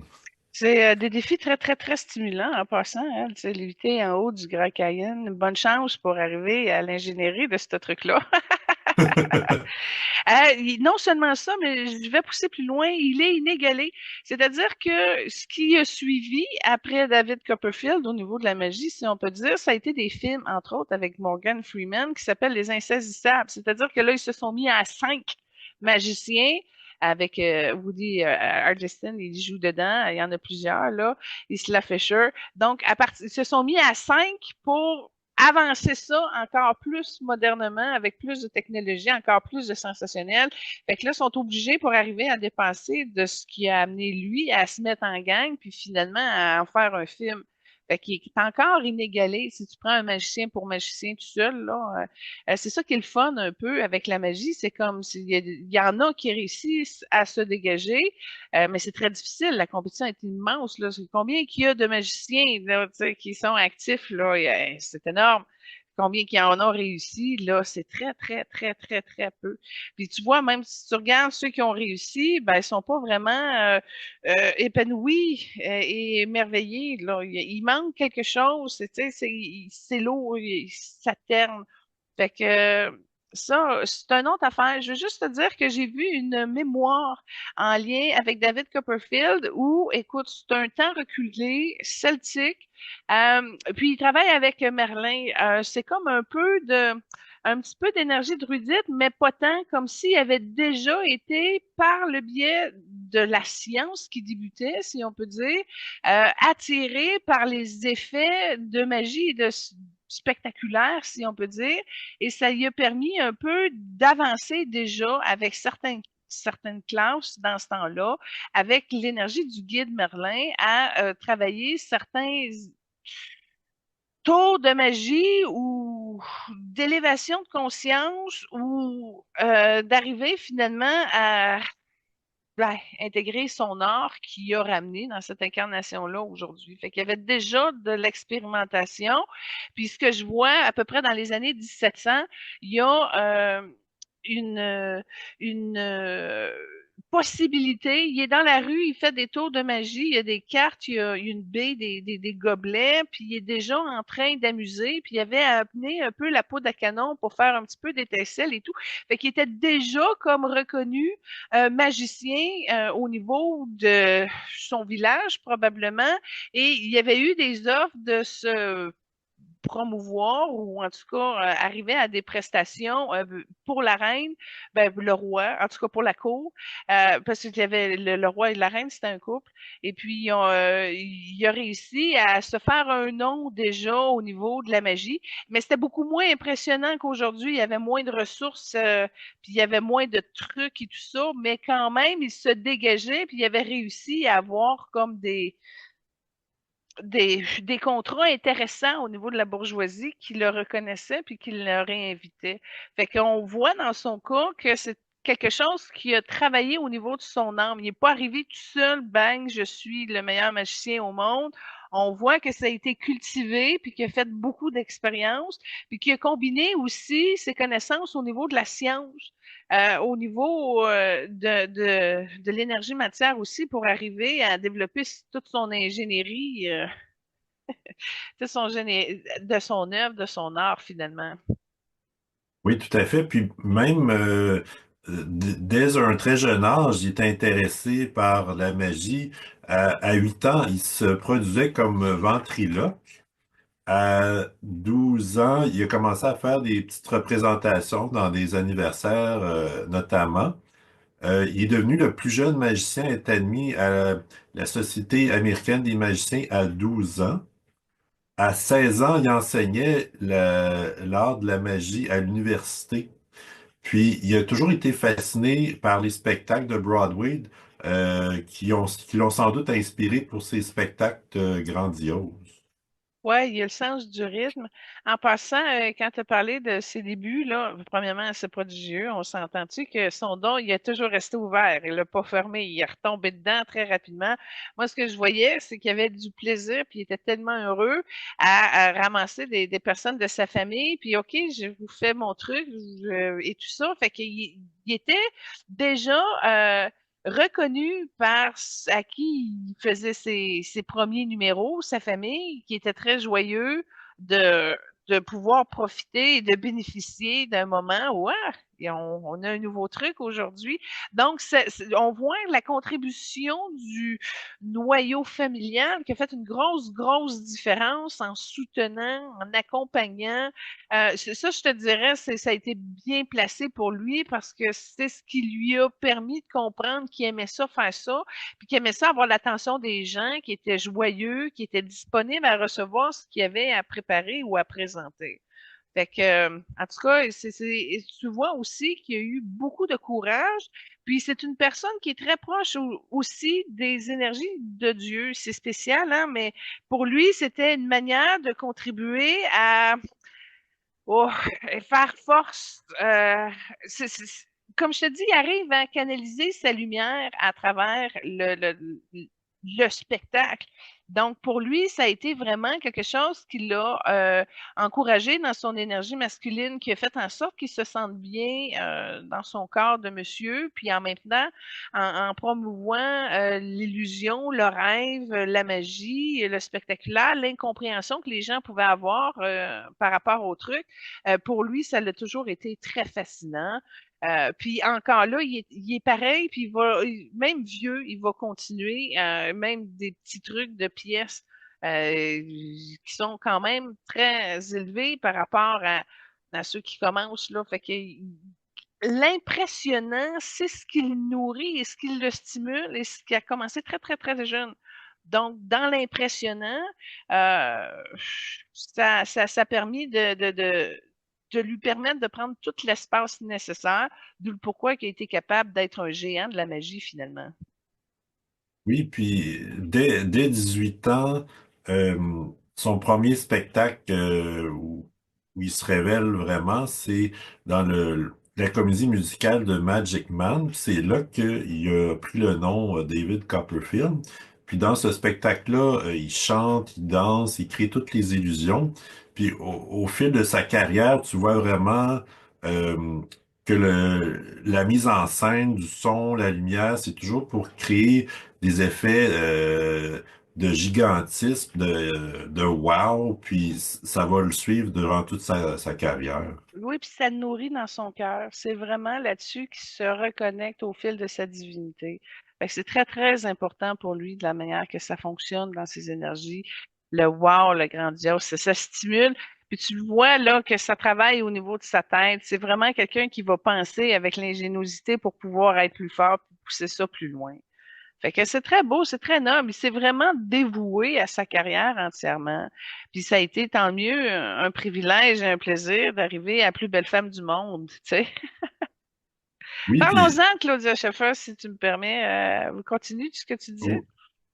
B: C'est des défis très, très, très stimulants en passant. Hein, tu sais, léviter en haut du Grand Canyon. Bonne chance pour arriver à l'ingénierie de ce truc-là. Non seulement ça, mais je vais pousser plus loin, il est inégalé. C'est-à-dire que ce qui a suivi après David Copperfield au niveau de la magie, si on peut dire, ça a été des films, entre autres, avec Morgan Freeman, qui s'appellent Les Insaisissables. C'est-à-dire que là, ils se sont mis à 5 magiciens avec Woody Harrelson, il joue dedans, il y en a plusieurs, là, Isla Fisher. Donc, ils se sont mis à 5 pour avancer ça encore plus modernement, avec plus de technologie, encore plus de sensationnel. Fait que là, ils sont obligés pour arriver à dépasser de ce qui a amené lui à se mettre en gang, puis finalement à en faire un film. Fait qu'il est encore inégalé. Si tu prends un magicien pour magicien tout seul, là, c'est ça qui est le fun un peu avec la magie. C'est comme il y en a qui réussissent à se dégager, mais c'est très difficile. La compétition est immense. Là. Combien qu'il y a de magiciens là, qui sont actifs? Là, c'est énorme. Combien qui en ont réussi, là, c'est très, très, très, très, très peu. Puis tu vois, même si tu regardes ceux qui ont réussi, ben, ils sont pas vraiment épanouis et émerveillés. Là. Il manque quelque chose, tu sais, c'est lourd, ça terne. Fait que ça, c'est une autre affaire. Je veux juste te dire que j'ai vu une mémoire en lien avec David Copperfield où, écoute, c'est un temps reculé, celtique. Puis il travaille avec Merlin. C'est comme un petit peu d'énergie druidique, mais pas tant, comme s'il avait déjà été, par le biais de la science qui débutait, si on peut dire, attiré par les effets de magie et de spectaculaire, si on peut dire, et ça lui a permis un peu d'avancer déjà avec certaines classes dans ce temps-là, avec l'énergie du guide Merlin, à travailler certains taux de magie ou d'élévation de conscience ou d'arriver finalement à intégrer son art qu'il a ramené dans cette incarnation-là aujourd'hui. Fait qu'il y avait déjà de l'expérimentation. Puis ce que je vois à peu près dans les années 1700, il y a une, une possibilité. Il est dans la rue, il fait des tours de magie, il y a des cartes, il y a une baie, des gobelets, puis il est déjà en train d'amuser, puis il avait amené un peu la poudre à canon pour faire un petit peu d'étincelles et tout. Fait qu'il était déjà comme reconnu magicien au niveau de son village, probablement, et il y avait eu des offres de se promouvoir ou en tout cas arriver à des prestations pour la reine, ben, le roi, en tout cas pour la cour, parce qu'il y avait le roi et la reine, c'était un couple, et puis il a réussi à se faire un nom déjà au niveau de la magie, mais c'était beaucoup moins impressionnant qu'aujourd'hui, il y avait moins de ressources, puis il y avait moins de trucs et tout ça, mais quand même, il se dégageait, puis il avait réussi à avoir comme des contrats intéressants au niveau de la bourgeoisie qui le reconnaissaient puis qui le réinvitaient. Fait qu'on voit dans son cas que c'est quelque chose qui a travaillé au niveau de son âme. Il n'est pas arrivé tout seul, bang, je suis le meilleur magicien au monde. On voit que ça a été cultivé, puis qu'il a fait beaucoup d'expériences, puis qu'il a combiné aussi ses connaissances au niveau de la science, au niveau de l'énergie matière aussi, pour arriver à développer toute son ingénierie de son œuvre, de son art finalement.
A: Oui, tout à fait. Puis même dès un très jeune âge, il était intéressé par la magie. À 8 ans, il se produisait comme ventriloque. À 12 ans, il a commencé à faire des petites représentations dans des anniversaires notamment. Il est devenu le plus jeune magicien à être admis à la Société américaine des magiciens à 12 ans. À 16 ans, il enseignait l'art de la magie à l'université. Puis, il a toujours été fasciné par les spectacles de Broadway qui l'ont sans doute inspiré pour ses spectacles grandioses.
B: Ouais, il y a le sens du rythme. En passant, quand tu as parlé de ses débuts, là, premièrement, c'est prodigieux. On s'entend-tu que son don, il a toujours resté ouvert. Il l'a pas fermé. Il est retombé dedans très rapidement. Moi, ce que je voyais, c'est qu'il avait du plaisir, puis il était tellement heureux à ramasser des personnes de sa famille. Puis, OK, je vous fais mon truc et tout ça. Fait qu'il il était déjà reconnu par à qui il faisait ses premiers numéros, sa famille, qui était très joyeux de, de pouvoir profiter et de bénéficier d'un moment où Et on a un nouveau truc aujourd'hui. Donc, on voit la contribution du noyau familial qui a fait une grosse, grosse différence en soutenant, en accompagnant. Ça, je te dirais, ça a été bien placé pour lui parce que c'est ce qui lui a permis de comprendre qu'il aimait ça, faire ça, puis qu'il aimait ça avoir l'attention des gens, qui étaient joyeux, qui étaient disponibles à recevoir ce qu'il y avait à préparer ou à présenter. Fait que, en tout cas, tu vois aussi qu'il y a eu beaucoup de courage. Puis c'est une personne qui est très proche aussi des énergies de Dieu. C'est spécial, hein, mais pour lui, c'était une manière de contribuer à oh, faire force. Comme je te dis, il arrive à canaliser sa lumière à travers le spectacle. Donc, pour lui, ça a été vraiment quelque chose qui l'a encouragé dans son énergie masculine, qui a fait en sorte qu'il se sente bien dans son corps de monsieur, puis en même temps, en promouvant l'illusion, le rêve, la magie, le spectaculaire, l'incompréhension que les gens pouvaient avoir par rapport au truc. Pour lui, ça l'a toujours été très fascinant. Puis encore là, il est pareil, puis même vieux, il va continuer, même des petits trucs de pièces qui sont quand même très élevés par rapport à ceux qui commencent là. Fait que l'impressionnant, c'est ce qui le nourrit et ce qui le stimule et ce qui a commencé très, très, très jeune. Donc, dans l'impressionnant, euh, ça a permis de lui permettre de prendre tout l'espace nécessaire, d'où le pourquoi il a été capable d'être un géant de la magie finalement.
A: Oui, puis dès 18 ans, son premier spectacle où il se révèle vraiment, c'est dans la comédie musicale de Magic Man. C'est là qu'il a pris le nom David Copperfield. Puis dans ce spectacle-là, il chante, il danse, il crée toutes les illusions. Puis au fil de sa carrière, tu vois vraiment euh, que la mise en scène du son, la lumière, c'est toujours pour créer des effets de gigantisme, de wow, puis ça va le suivre durant toute sa carrière.
B: Oui, puis ça le nourrit dans son cœur. C'est vraiment là-dessus qu'il se reconnecte au fil de sa divinité. Fait que c'est très, très important pour lui de la manière que ça fonctionne dans ses énergies. Le wow, le grandiose, ça stimule. Puis tu vois là que ça travaille au niveau de sa tête. C'est vraiment quelqu'un qui va penser avec l'ingéniosité pour pouvoir être plus fort, pour pousser ça plus loin. Fait que c'est très beau, c'est très noble. Il s'est vraiment dévoué à sa carrière entièrement. Puis ça a été tant mieux un privilège et un plaisir d'arriver à la plus belle femme du monde, tu sais.
A: Oui, puis
B: Parlons-en, Claudia Schiffer, si tu me permets. Continue ce que tu disais.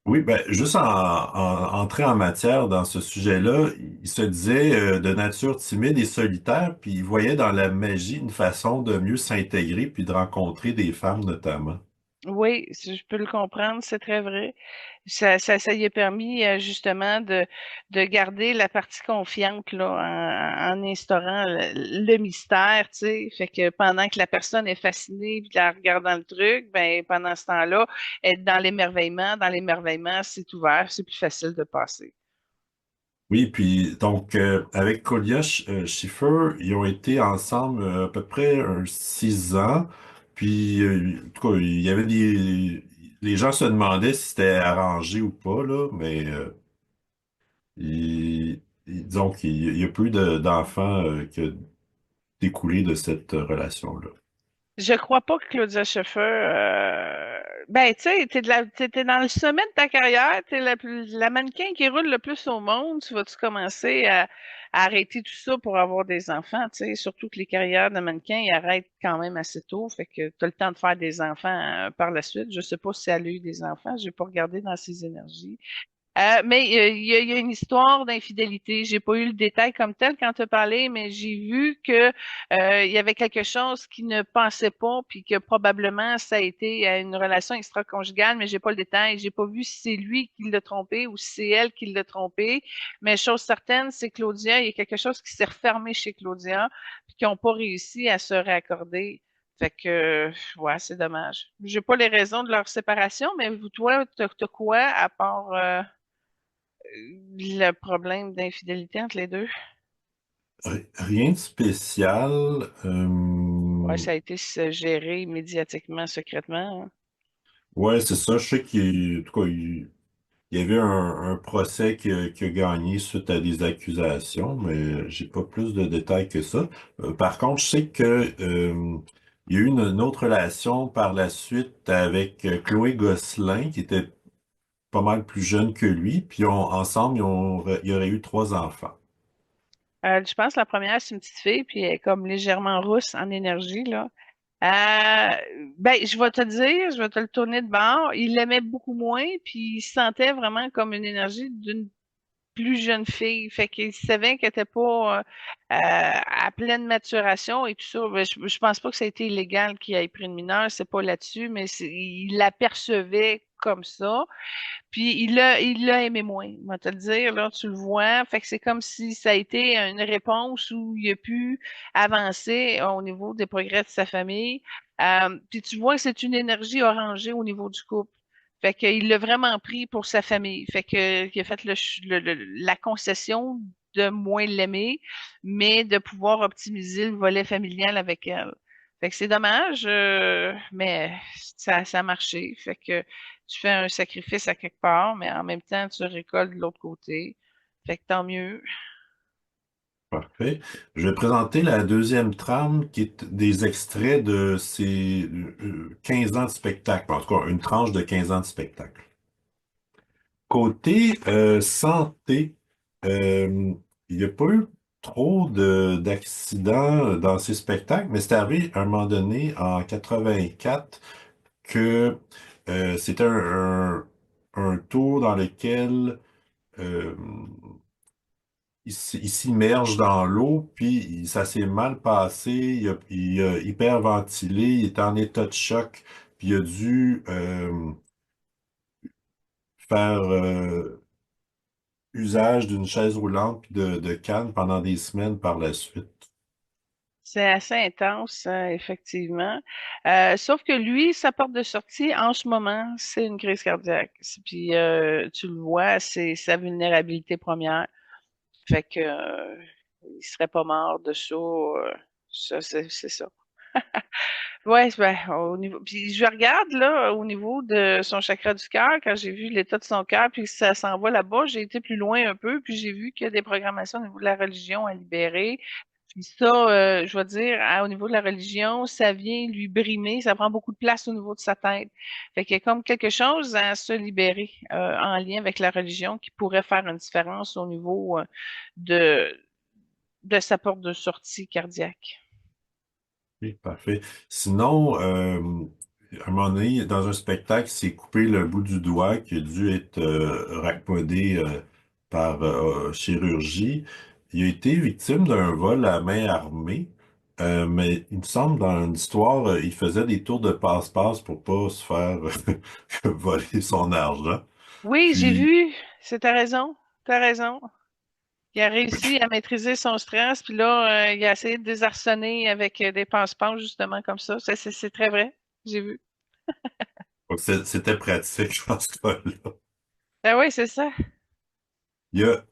A: oui, ben juste entrer en matière dans ce sujet-là, il se disait de nature timide et solitaire, puis il voyait dans la magie une façon de mieux s'intégrer puis de rencontrer des femmes notamment.
B: Oui, si je peux le comprendre, c'est très vrai. Ça lui a permis justement de garder la partie confiante là, en instaurant le mystère, tu sais. Fait que pendant que la personne est fascinée puis la regarde dans le truc, ben pendant ce temps-là, être dans l'émerveillement, c'est ouvert, c'est plus facile de passer.
A: Oui, puis donc avec Kolia Schiffer, ils ont été ensemble à peu près 6 ans. Puis en tout cas, il y avait les gens se demandaient si c'était arrangé ou pas là, mais donc il y a plus d'enfants qui ont découlé de cette relation-là.
B: Je crois pas que Claudia Schiffer, ben, tu sais, t'es dans le sommet de ta carrière, t'es la mannequin qui roule le plus au monde. Tu vas-tu commencer à arrêter tout ça pour avoir des enfants, tu sais? Surtout que les carrières de mannequin, ils arrêtent quand même assez tôt. Fait que t'as le temps de faire des enfants par la suite. Je sais pas si elle a eu des enfants. J'ai pas regardé dans ses énergies. Mais il y a une histoire d'infidélité. J'ai pas eu le détail comme tel quand tu as parlé, mais j'ai vu que il y avait quelque chose qui ne pensait pas, puis que probablement ça a été une relation extra-conjugale, mais j'ai pas le détail. J'ai pas vu si c'est lui qui l'a trompé ou si c'est elle qui l'a trompé. Mais chose certaine, c'est Claudia. Il y a quelque chose qui s'est refermé chez Claudia, puis qui n'ont pas réussi à se réaccorder. Fait que, ouais, c'est dommage. J'ai pas les raisons de leur séparation, mais toi, t'as quoi à part le problème d'infidélité entre les deux?
A: Rien de spécial.
B: Ouais, ça a été géré médiatiquement, secrètement, hein.
A: Ouais, c'est ça. Je sais en tout cas, il y avait un procès qui a gagné suite à des accusations, mais j'ai pas plus de détails que ça. Par contre, je sais que il y a eu une autre relation par la suite avec Chloé Gosselin, qui était pas mal plus jeune que lui, puis ensemble, il y aurait eu 3 enfants.
B: Je pense que la première, c'est une petite fille, puis elle est comme légèrement rousse en énergie, là. Ben, je vais te dire, je vais te le tourner de bord. Il l'aimait beaucoup moins, puis il se sentait vraiment comme une énergie d'une plus jeune fille. Fait qu'il savait qu'elle était pas à pleine maturation et tout ça. Ben, je pense pas que ça a été illégal qu'il ait pris une mineure, c'est pas là-dessus, mais il l'apercevait comme ça. Puis il l'a aimé moins, on va te le dire, là, tu le vois. Fait que c'est comme si ça a été une réponse où il a pu avancer au niveau des progrès de sa famille. Puis tu vois que c'est une énergie orangée au niveau du couple. Fait qu'il l'a vraiment pris pour sa famille. Fait que il a fait la concession de moins l'aimer, mais de pouvoir optimiser le volet familial avec elle. Fait que c'est dommage, mais ça a marché. Fait que tu fais un sacrifice à quelque part, mais en même temps, tu récoltes de l'autre côté. Fait que tant mieux.
A: Parfait. Je vais présenter la deuxième trame qui est des extraits de ces 15 ans de spectacle, en tout cas une tranche de 15 ans de spectacle. Côté santé, euh, il n'y a pas eu trop d'accidents dans ces spectacles, mais c'est arrivé à un moment donné, en 84, que c'était un tour dans lequel euh, il s'immerge dans l'eau, puis ça s'est mal passé, il a hyperventilé, il est en état de choc, puis il a dû faire usage d'une chaise roulante puis de canne pendant des semaines par la suite.
B: C'est assez intense, effectivement. Sauf que lui, sa porte de sortie, en ce moment, c'est une crise cardiaque. Puis tu le vois, c'est sa vulnérabilité première. Fait que il serait pas mort de ça. Ça, c'est ça. Ouais, ben, au niveau. Puis je regarde là, au niveau de son chakra du cœur, quand j'ai vu l'état de son cœur, puis ça s'en va là-bas, j'ai été plus loin un peu, puis j'ai vu qu'il y a des programmations au niveau de la religion à libérer. Puis ça, je vais dire, au niveau de la religion, ça vient lui brimer, ça prend beaucoup de place au niveau de sa tête. Fait qu'il y a comme quelque chose à se libérer en lien avec la religion qui pourrait faire une différence au niveau de, de sa porte de sortie cardiaque.
A: Oui, parfait. Sinon, à un moment donné, dans un spectacle, il s'est coupé le bout du doigt qui a dû être raccommodé par chirurgie. Il a été victime d'un vol à main armée, mais il me semble dans une histoire, il faisait des tours de passe-passe pour pas se faire voler son argent.
B: Oui, j'ai
A: Puis,
B: vu. C'est ta raison. T'as raison. Il a réussi à maîtriser son stress, puis là, il a essayé de désarçonner avec des passe-passe, justement, comme ça. C'est très vrai. J'ai vu.
A: donc, c'était pratique, je pense que là.
B: Ah oui, c'est ça.
A: Il y a,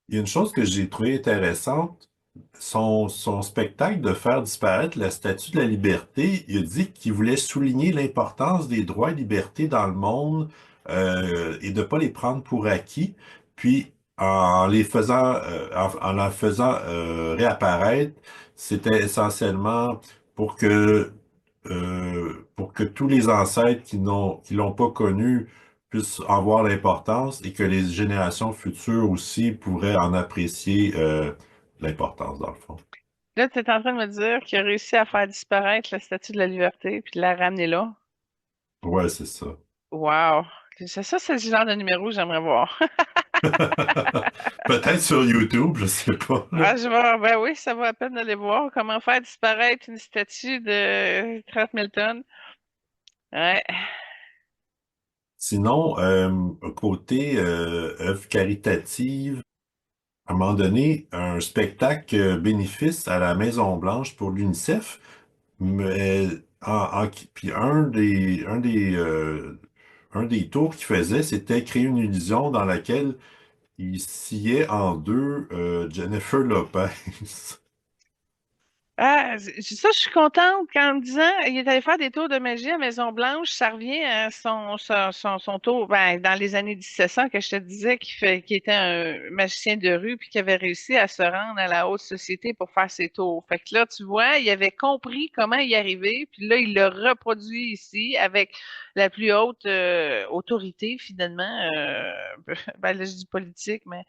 A: il y a une chose que j'ai trouvée intéressante. Son spectacle de faire disparaître la Statue de la Liberté, il a dit qu'il voulait souligner l'importance des droits et libertés dans le monde et de pas les prendre pour acquis. Puis en les faisant, en la faisant réapparaître, c'était essentiellement pour pour que tous les ancêtres qui l'ont pas connu puissent en voir l'importance et que les générations futures aussi pourraient en apprécier l'importance dans le fond.
B: Là, tu es en train de me dire qu'il a réussi à faire disparaître la Statue de la Liberté, puis de la ramener là.
A: Ouais, c'est ça.
B: Wow. C'est le genre de numéro que j'aimerais voir.
A: Peut-être sur YouTube, je sais pas, là.
B: Ah, ben oui, ça vaut la peine d'aller voir comment faire disparaître une statue de 30 000 tonnes. Ouais.
A: Sinon, côté œuvre caritative, à un moment donné, un spectacle bénéfice à la Maison-Blanche pour l'UNICEF, mais puis un des tours qu'il faisait, c'était créer une illusion dans laquelle il sciait en deux Jennifer Lopez.
B: Ah, ça, je suis contente qu'en me disant, il est allé faire des tours de magie à Maison-Blanche, ça revient à son tour, ben, dans les années 1700 que je te disais qu'il était un magicien de rue puis qu'il avait réussi à se rendre à la haute société pour faire ses tours. Fait que là, tu vois, il avait compris comment y arriver, puis là, il l'a reproduit ici avec la plus haute autorité, finalement. Ben là, je dis politique, mais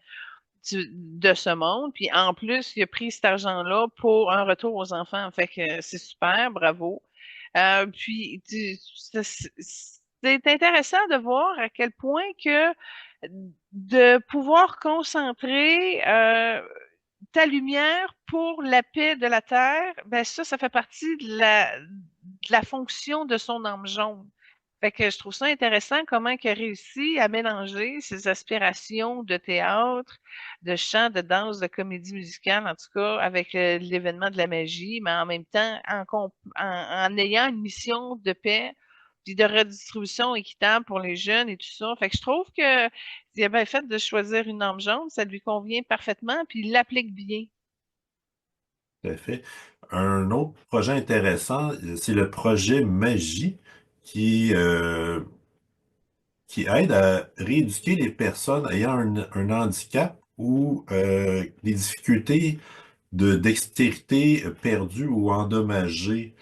B: de ce monde. Puis en plus, il a pris cet argent-là pour un retour aux enfants. Fait que c'est super, bravo. Puis c'est intéressant de voir à quel point que de pouvoir concentrer ta lumière pour la paix de la terre, ben ça fait partie de la fonction de son âme jaune. Fait que je trouve ça intéressant comment il a réussi à mélanger ses aspirations de théâtre, de chant, de danse, de comédie musicale, en tout cas, avec l'événement de la magie, mais en même temps, en ayant une mission de paix, puis de redistribution équitable pour les jeunes et tout ça. Fait que je trouve que il a bien fait de choisir une arme jaune, ça lui convient parfaitement, puis il l'applique bien.
A: Tout à fait. Un autre projet intéressant, c'est le projet Magie qui aide à rééduquer les personnes ayant un handicap ou des difficultés de dextérité perdue ou endommagée.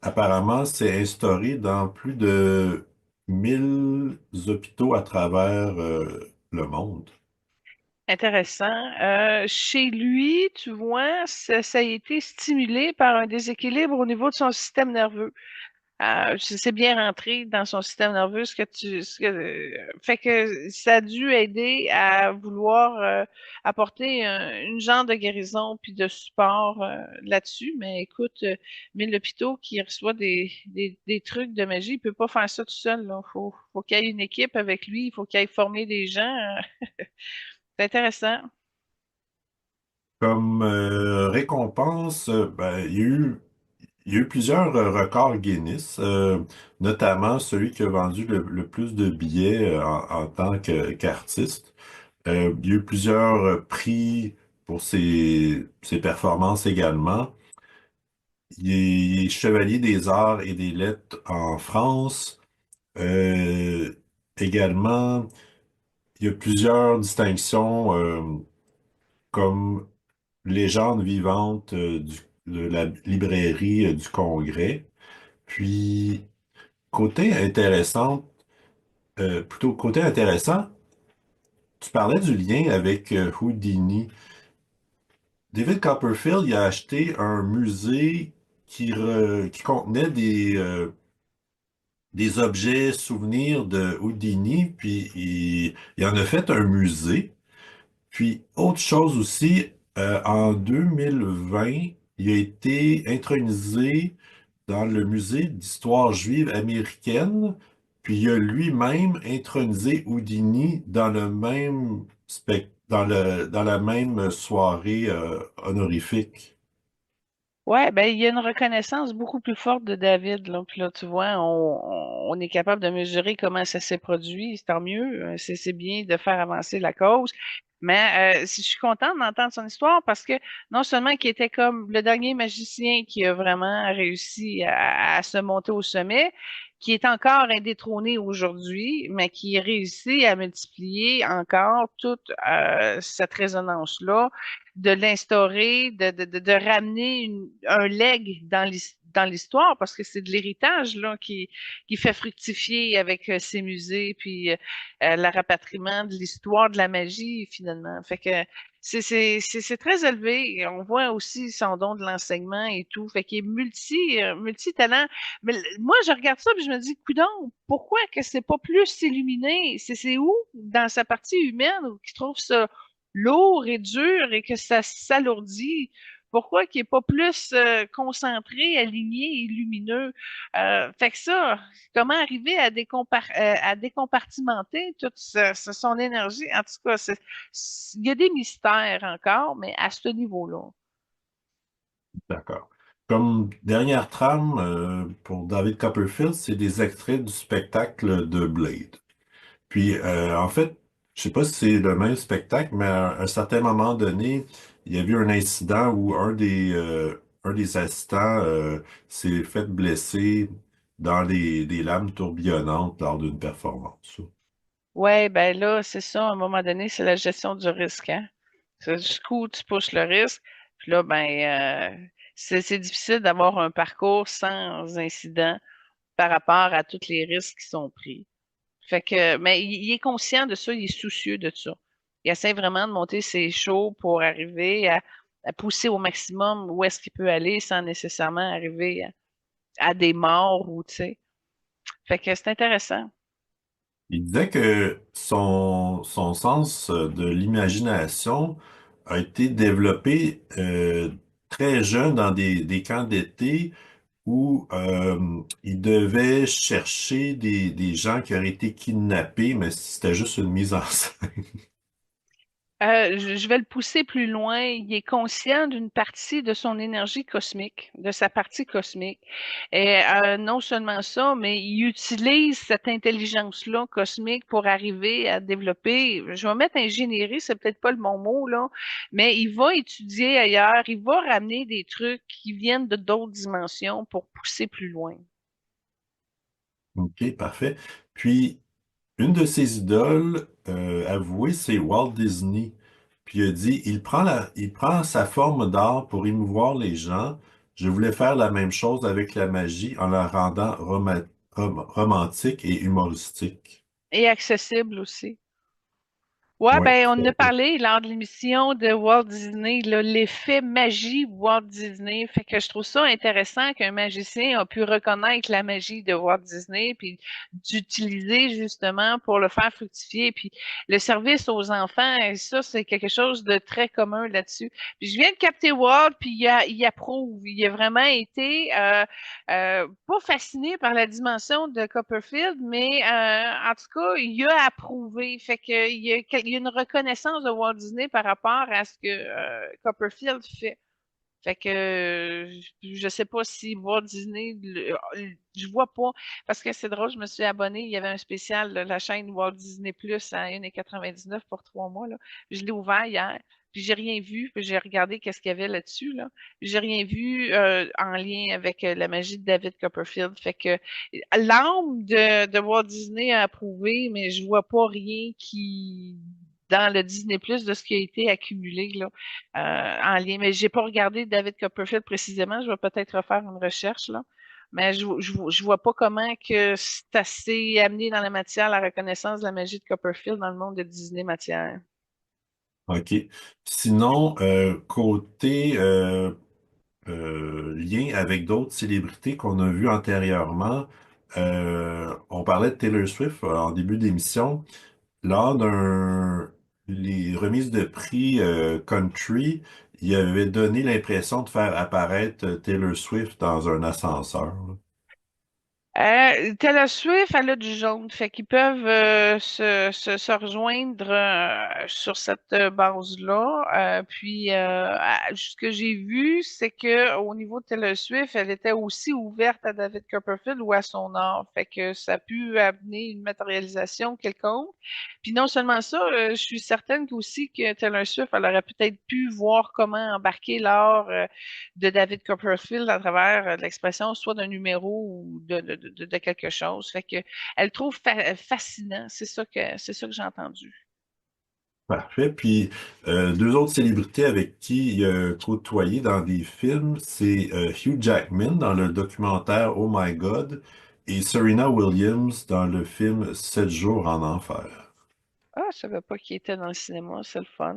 A: Apparemment, c'est instauré dans plus de 1000 hôpitaux à travers le monde.
B: Intéressant. Chez lui, tu vois, ça a été stimulé par un déséquilibre au niveau de son système nerveux. C'est bien rentré dans son système nerveux, fait que ça a dû aider à vouloir apporter une genre de guérison puis de support là-dessus. Mais écoute, 1000 hôpitaux qui reçoit des trucs de magie, il peut pas faire ça tout seul, là. Faut qu'il y ait une équipe avec lui, il faut qu'il aille former des gens. C'est intéressant.
A: Comme récompense, ben, il y a eu plusieurs records Guinness, notamment celui qui a vendu le plus de billets en tant qu'artiste. Il y a eu plusieurs prix pour ses performances également. Il est chevalier des arts et des lettres en France. Euh, Également, il y a plusieurs distinctions comme légende vivante de la librairie du Congrès. Puis, côté intéressant, tu parlais du lien avec Houdini. David Copperfield, il a acheté un musée qui contenait des objets souvenirs de Houdini, puis il en a fait un musée. Puis, autre chose aussi, en 2020, il a été intronisé dans le musée d'histoire juive américaine, puis il a lui-même intronisé Houdini dans le même dans la même soirée honorifique.
B: Ouais, ben il y a une reconnaissance beaucoup plus forte de David, là. Puis là, tu vois, on est capable de mesurer comment ça s'est produit. C'est tant mieux. C'est bien de faire avancer la cause. Mais je suis contente d'entendre son histoire parce que non seulement qu'il était comme le dernier magicien qui a vraiment réussi à se monter au sommet, qui est encore indétrôné aujourd'hui, mais qui réussit à multiplier encore toute cette résonance-là, de l'instaurer, de ramener un legs dans l'histoire, parce que c'est de l'héritage là qui fait fructifier avec ces musées, puis le rapatriement de l'histoire de la magie, finalement. Fait que c'est très élevé. Et on voit aussi son don de l'enseignement et tout. Fait qu'il est multi-talent. Mais moi, je regarde ça et je me dis, coudonc, pourquoi que c'est pas plus illuminé? C'est où, dans sa partie humaine, où qu'il trouve ça lourd et dur et que ça s'alourdit? Pourquoi qu'il n'est pas plus concentré, aligné et lumineux? Fait que ça, comment arriver à décompartimenter toute son énergie? En tout cas, il y a des mystères encore, mais à ce niveau-là.
A: D'accord. Comme dernière trame pour David Copperfield, c'est des extraits du spectacle de Blade. Puis, en fait, je sais pas si c'est le même spectacle, mais à un certain moment donné, il y a eu un incident où un des assistants s'est fait blesser dans des lames tourbillonnantes lors d'une performance.
B: Ouais, ben là, c'est ça, à un moment donné, c'est la gestion du risque, hein. C'est jusqu'où tu pousses le risque. Puis là, c'est difficile d'avoir un parcours sans incident par rapport à tous les risques qui sont pris. Fait que, mais il est conscient de ça, il est soucieux de ça. Il essaie vraiment de monter ses shows pour arriver à pousser au maximum où est-ce qu'il peut aller sans nécessairement arriver à des morts ou, tu sais. Fait que c'est intéressant.
A: Il disait que son sens de l'imagination a été développé très jeune dans des camps d'été où il devait chercher des gens qui auraient été kidnappés, mais c'était juste une mise en scène.
B: Je vais le pousser plus loin. Il est conscient d'une partie de son énergie cosmique, de sa partie cosmique. Et non seulement ça, mais il utilise cette intelligence-là cosmique pour arriver à développer, je vais mettre ingénierie, c'est peut-être pas le bon mot, là, mais il va étudier ailleurs, il va ramener des trucs qui viennent de d'autres dimensions pour pousser plus loin.
A: OK, parfait. Puis, une de ses idoles avouées, c'est Walt Disney. Puis il a dit, il prend sa forme d'art pour émouvoir les gens. Je voulais faire la même chose avec la magie en la rendant romantique et humoristique.
B: Et accessible aussi. Ouais,
A: Oui,
B: ben on
A: tout
B: en
A: à
B: a
A: fait.
B: parlé lors de l'émission de Walt Disney, là, l'effet magie Walt Disney. Fait que je trouve ça intéressant qu'un magicien a pu reconnaître la magie de Walt Disney, puis d'utiliser justement pour le faire fructifier. Puis le service aux enfants, et ça, c'est quelque chose de très commun là-dessus. Puis je viens de capter Walt, puis il approuve. Il a vraiment été pas fasciné par la dimension de Copperfield, mais en tout cas, il a approuvé. Fait que il y a une reconnaissance de Walt Disney par rapport à ce que Copperfield fait. Fait que je sais pas si Walt Disney, je vois pas, parce que c'est drôle, je me suis abonnée, il y avait un spécial de la chaîne Walt Disney Plus à 1,99 pour 3 mois, là. Je l'ai ouvert hier, puis j'ai rien vu, puis j'ai regardé qu'est-ce qu'il y avait là-dessus, là. Puis j'ai rien vu en lien avec la magie de David Copperfield. Fait que l'âme de Walt Disney a approuvé, mais je vois pas rien qui dans le Disney Plus de ce qui a été accumulé là, en lien. Mais j'ai pas regardé David Copperfield précisément. Je vais peut-être refaire une recherche là. Mais je vois pas comment que c'est assez amené dans la matière la reconnaissance de la magie de Copperfield dans le monde de Disney matière.
A: OK. Sinon, côté lien avec d'autres célébrités qu'on a vues antérieurement, on parlait de Taylor Swift en début d'émission. Lors les remises de prix country, il avait donné l'impression de faire apparaître Taylor Swift dans un ascenseur. Là.
B: Taylor Swift, elle a du jaune, fait qu'ils peuvent se rejoindre sur cette base-là. Ce que j'ai vu, c'est que au niveau de Taylor Swift, elle était aussi ouverte à David Copperfield ou à son art, fait que ça a pu amener une matérialisation quelconque. Puis non seulement ça, je suis certaine qu'aussi que Taylor Swift, elle aurait peut-être pu voir comment embarquer l'art de David Copperfield à travers l'expression soit d'un numéro ou de quelque chose. Fait que elle trouve fascinant. C'est ça que j'ai entendu.
A: Parfait. Puis deux autres célébrités avec qui il a côtoyé dans des films, c'est Hugh Jackman dans le documentaire Oh My God et Serena Williams dans le film 7 jours en enfer.
B: Ah, je savais pas qu'il était dans le cinéma, c'est le fun.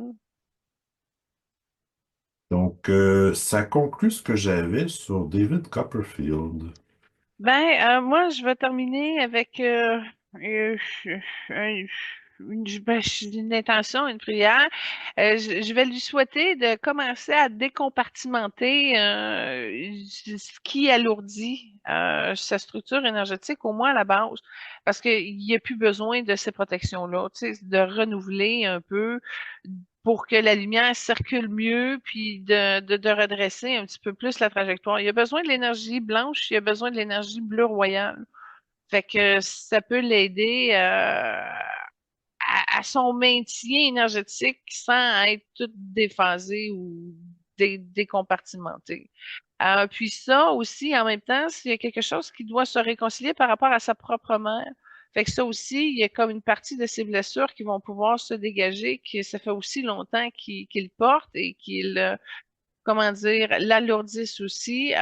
A: Donc, ça conclut ce que j'avais sur David Copperfield.
B: Moi, je vais terminer avec euh, un- j'ai une intention, une prière. Je vais lui souhaiter de commencer à décompartimenter ce qui alourdit sa structure énergétique, au moins à la base, parce qu'il n'y a plus besoin de ces protections-là, tu sais, de renouveler un peu pour que la lumière circule mieux, puis de redresser un petit peu plus la trajectoire. Il y a besoin de l'énergie blanche, il y a besoin de l'énergie bleue royale. Fait que ça peut l'aider à son maintien énergétique sans être tout déphasé ou décompartimenté. Puis ça aussi, en même temps, s'il y a quelque chose qui doit se réconcilier par rapport à sa propre mère. Fait que ça aussi, il y a comme une partie de ses blessures qui vont pouvoir se dégager, que ça fait aussi longtemps qu'il porte et qu'il, comment dire, l'alourdissent aussi,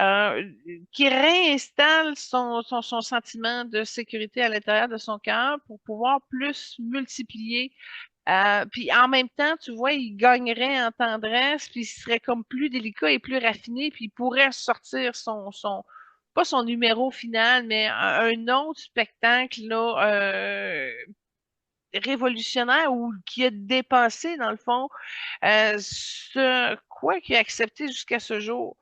B: qui réinstalle son sentiment de sécurité à l'intérieur de son cœur pour pouvoir plus multiplier. Puis en même temps, tu vois, il gagnerait en tendresse, puis il serait comme plus délicat et plus raffiné, puis il pourrait sortir pas son numéro final, mais un autre spectacle là, révolutionnaire ou qui a dépassé, dans le fond, ce quoi qu'il a accepté jusqu'à ce jour.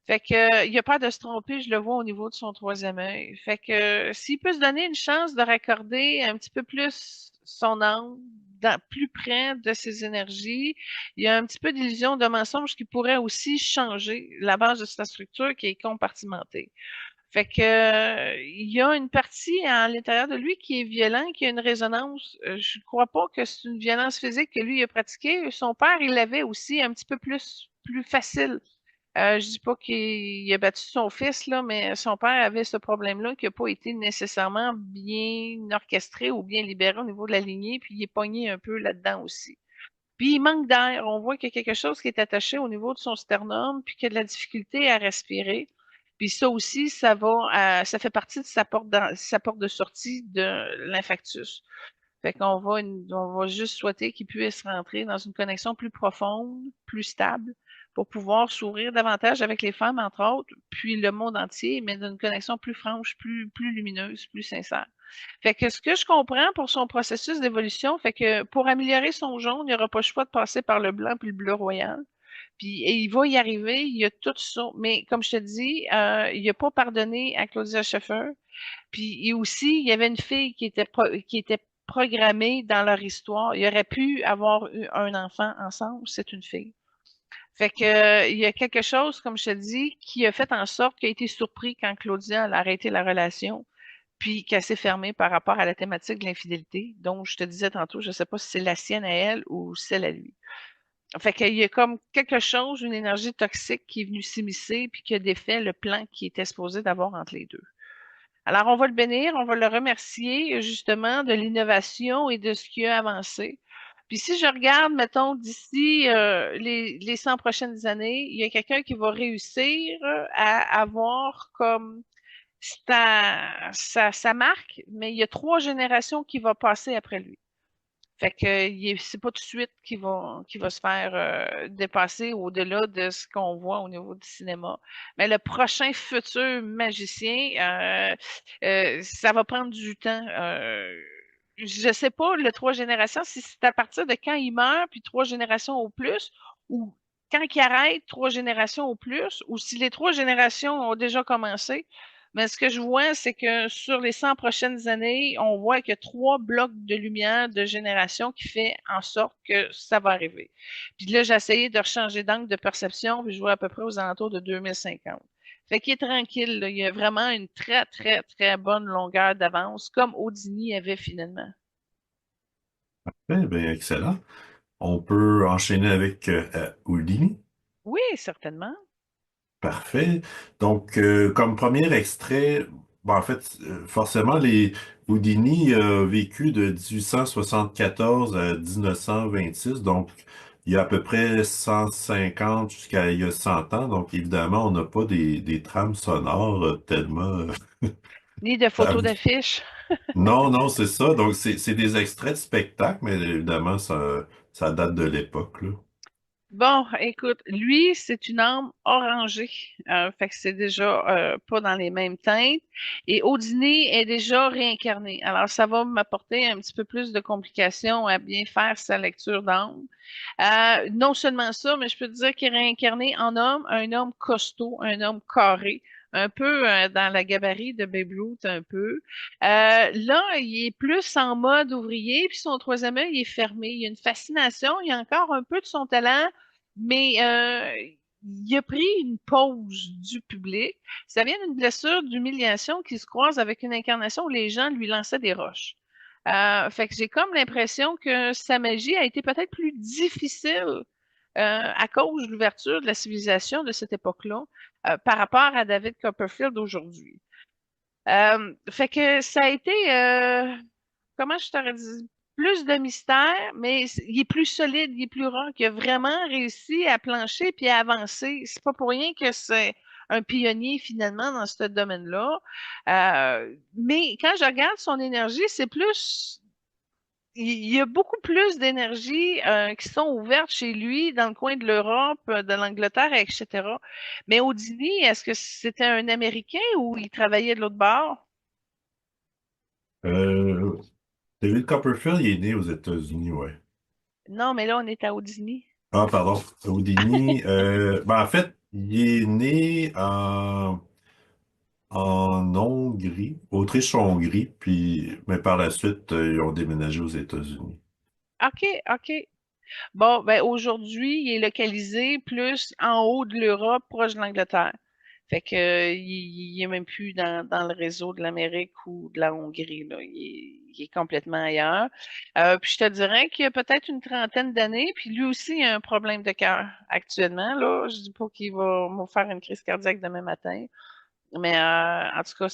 B: Fait que, il a peur de se tromper, je le vois au niveau de son troisième œil. Fait que, s'il peut se donner une chance de raccorder un petit peu plus son âme, plus près de ses énergies, il y a un petit peu d'illusion de mensonge qui pourrait aussi changer la base de sa structure qui est compartimentée. Fait que, il y a une partie à l'intérieur de lui qui est violent, qui a une résonance. Je crois pas que c'est une violence physique que lui a pratiquée. Son père, il l'avait aussi un petit peu plus facile. Je dis pas qu'il a battu son fils, là, mais son père avait ce problème-là qui a pas été nécessairement bien orchestré ou bien libéré au niveau de la lignée, puis il est pogné un peu là-dedans aussi. Puis il manque d'air. On voit qu'il y a quelque chose qui est attaché au niveau de son sternum, puis qu'il a de la difficulté à respirer. Puis ça aussi, ça fait partie de sa porte de sortie de l'infarctus. Fait on va juste souhaiter qu'il puisse rentrer dans une connexion plus profonde, plus stable, pour pouvoir s'ouvrir davantage avec les femmes, entre autres, puis le monde entier, mais d'une connexion plus franche, plus lumineuse, plus sincère. Fait que ce que je comprends pour son processus d'évolution, fait que pour améliorer son jaune, il n'y aura pas le choix de passer par le blanc puis le bleu royal. Puis et il va y arriver, il y a tout ça. Mais comme je te dis, il n'a pas pardonné à Claudia Schiffer. Puis et aussi, il y avait une fille qui était programmée dans leur histoire. Il aurait pu avoir eu un enfant ensemble, c'est une fille. Fait que, il y a quelque chose, comme je te dis, qui a fait en sorte qu'il a été surpris quand Claudia a arrêté la relation puis qu'elle s'est fermée par rapport à la thématique de l'infidélité. Donc, je te disais tantôt, je ne sais pas si c'est la sienne à elle ou celle à lui. Fait qu'il y a comme quelque chose, une énergie toxique qui est venue s'immiscer puis qui a défait le plan qui était supposé d'avoir entre les deux. Alors, on va le bénir, on va le remercier justement de l'innovation et de ce qui a avancé. Puis si je regarde, mettons, d'ici les 100 prochaines années, il y a quelqu'un qui va réussir à avoir comme sa marque, mais il y a 3 générations qui vont passer après lui. Fait que c'est pas tout de suite qu'il va se faire dépasser au-delà de ce qu'on voit au niveau du cinéma. Mais le prochain futur magicien, ça va prendre du temps. Je sais pas, le 3 générations, si c'est à partir de quand il meurt, puis 3 générations au plus, ou quand il arrête 3 générations au plus, ou si les 3 générations ont déjà commencé. Mais ce que je vois, c'est que sur les 100 prochaines années, on voit qu'il y a 3 blocs de lumière de génération qui fait en sorte que ça va arriver. Puis là, j'ai essayé de rechanger d'angle de perception, puis je vois à peu près aux alentours de 2050. Fait qu'il est tranquille, là. Il y a vraiment une très, très, très bonne longueur d'avance, comme Houdini avait finalement.
A: Eh bien, excellent. On peut enchaîner avec Houdini.
B: Oui, certainement.
A: Parfait. Donc, comme premier extrait, bon, en fait, forcément, les Houdini a vécu de 1874 à 1926, donc il y a à peu près 150 jusqu'à il y a 100 ans. Donc, évidemment, on n'a pas des trames sonores tellement...
B: Ni de photos d'affiches.
A: Non, non, c'est ça. Donc, c'est des extraits de spectacle, mais évidemment, ça date de l'époque, là.
B: Bon, écoute, lui, c'est une âme orangée. Fait que c'est déjà pas dans les mêmes teintes. Et Audiné est déjà réincarné. Alors, ça va m'apporter un petit peu plus de complications à bien faire sa lecture d'âme. Non seulement ça, mais je peux te dire qu'il est réincarné en homme, un homme costaud, un homme carré, un peu dans la gabarit de Babe Ruth, un peu. Là, il est plus en mode ouvrier, puis son troisième œil est fermé. Il y a une fascination, il y a encore un peu de son talent, mais il a pris une pause du public. Ça vient d'une blessure d'humiliation qui se croise avec une incarnation où les gens lui lançaient des roches. Fait que j'ai comme l'impression que sa magie a été peut-être plus difficile à cause de l'ouverture de la civilisation de cette époque-là par rapport à David Copperfield aujourd'hui. Fait que ça a été, comment je t'aurais dit, plus de mystère, mais il est plus solide, il est plus rare, qu'il a vraiment réussi à plancher puis à avancer. C'est pas pour rien que c'est un pionnier finalement dans ce domaine-là. Mais quand je regarde son énergie, c'est plus il y a beaucoup plus d'énergie qui sont ouvertes chez lui dans le coin de l'Europe, de l'Angleterre, etc. Mais Houdini, est-ce que c'était un Américain ou il travaillait de l'autre bord?
A: Euh, David Copperfield, il est né aux États-Unis, ouais.
B: Non, mais là, on est à Houdini.
A: Ah, pardon. Houdini, ben, en fait, il est né en Hongrie, Autriche-Hongrie, puis, mais par la suite, ils ont déménagé aux États-Unis.
B: OK, OK. Bon, ben aujourd'hui, il est localisé plus en haut de l'Europe, proche de l'Angleterre. Fait que il est même plus dans le réseau de l'Amérique ou de la Hongrie, là. Il est complètement ailleurs. Puis je te dirais qu'il y a peut-être une trentaine d'années, puis lui aussi il a un problème de cœur actuellement. Là, je dis pas qu'il va me faire une crise cardiaque demain matin, mais en tout cas,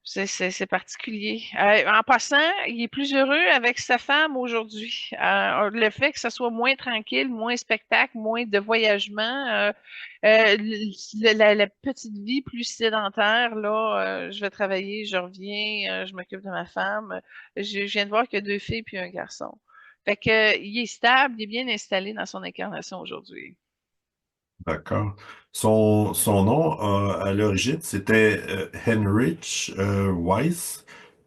B: c'est particulier. En passant, il est plus heureux avec sa femme aujourd'hui. Le fait que ça soit moins tranquille, moins spectacle, moins de voyagement, la petite vie plus sédentaire, là, je vais travailler, je reviens, je m'occupe de ma femme. Je viens de voir qu'il y a deux filles puis un garçon. Fait que, il est stable, il est bien installé dans son incarnation aujourd'hui.
A: D'accord. Son nom, à l'origine, c'était Heinrich Weiss.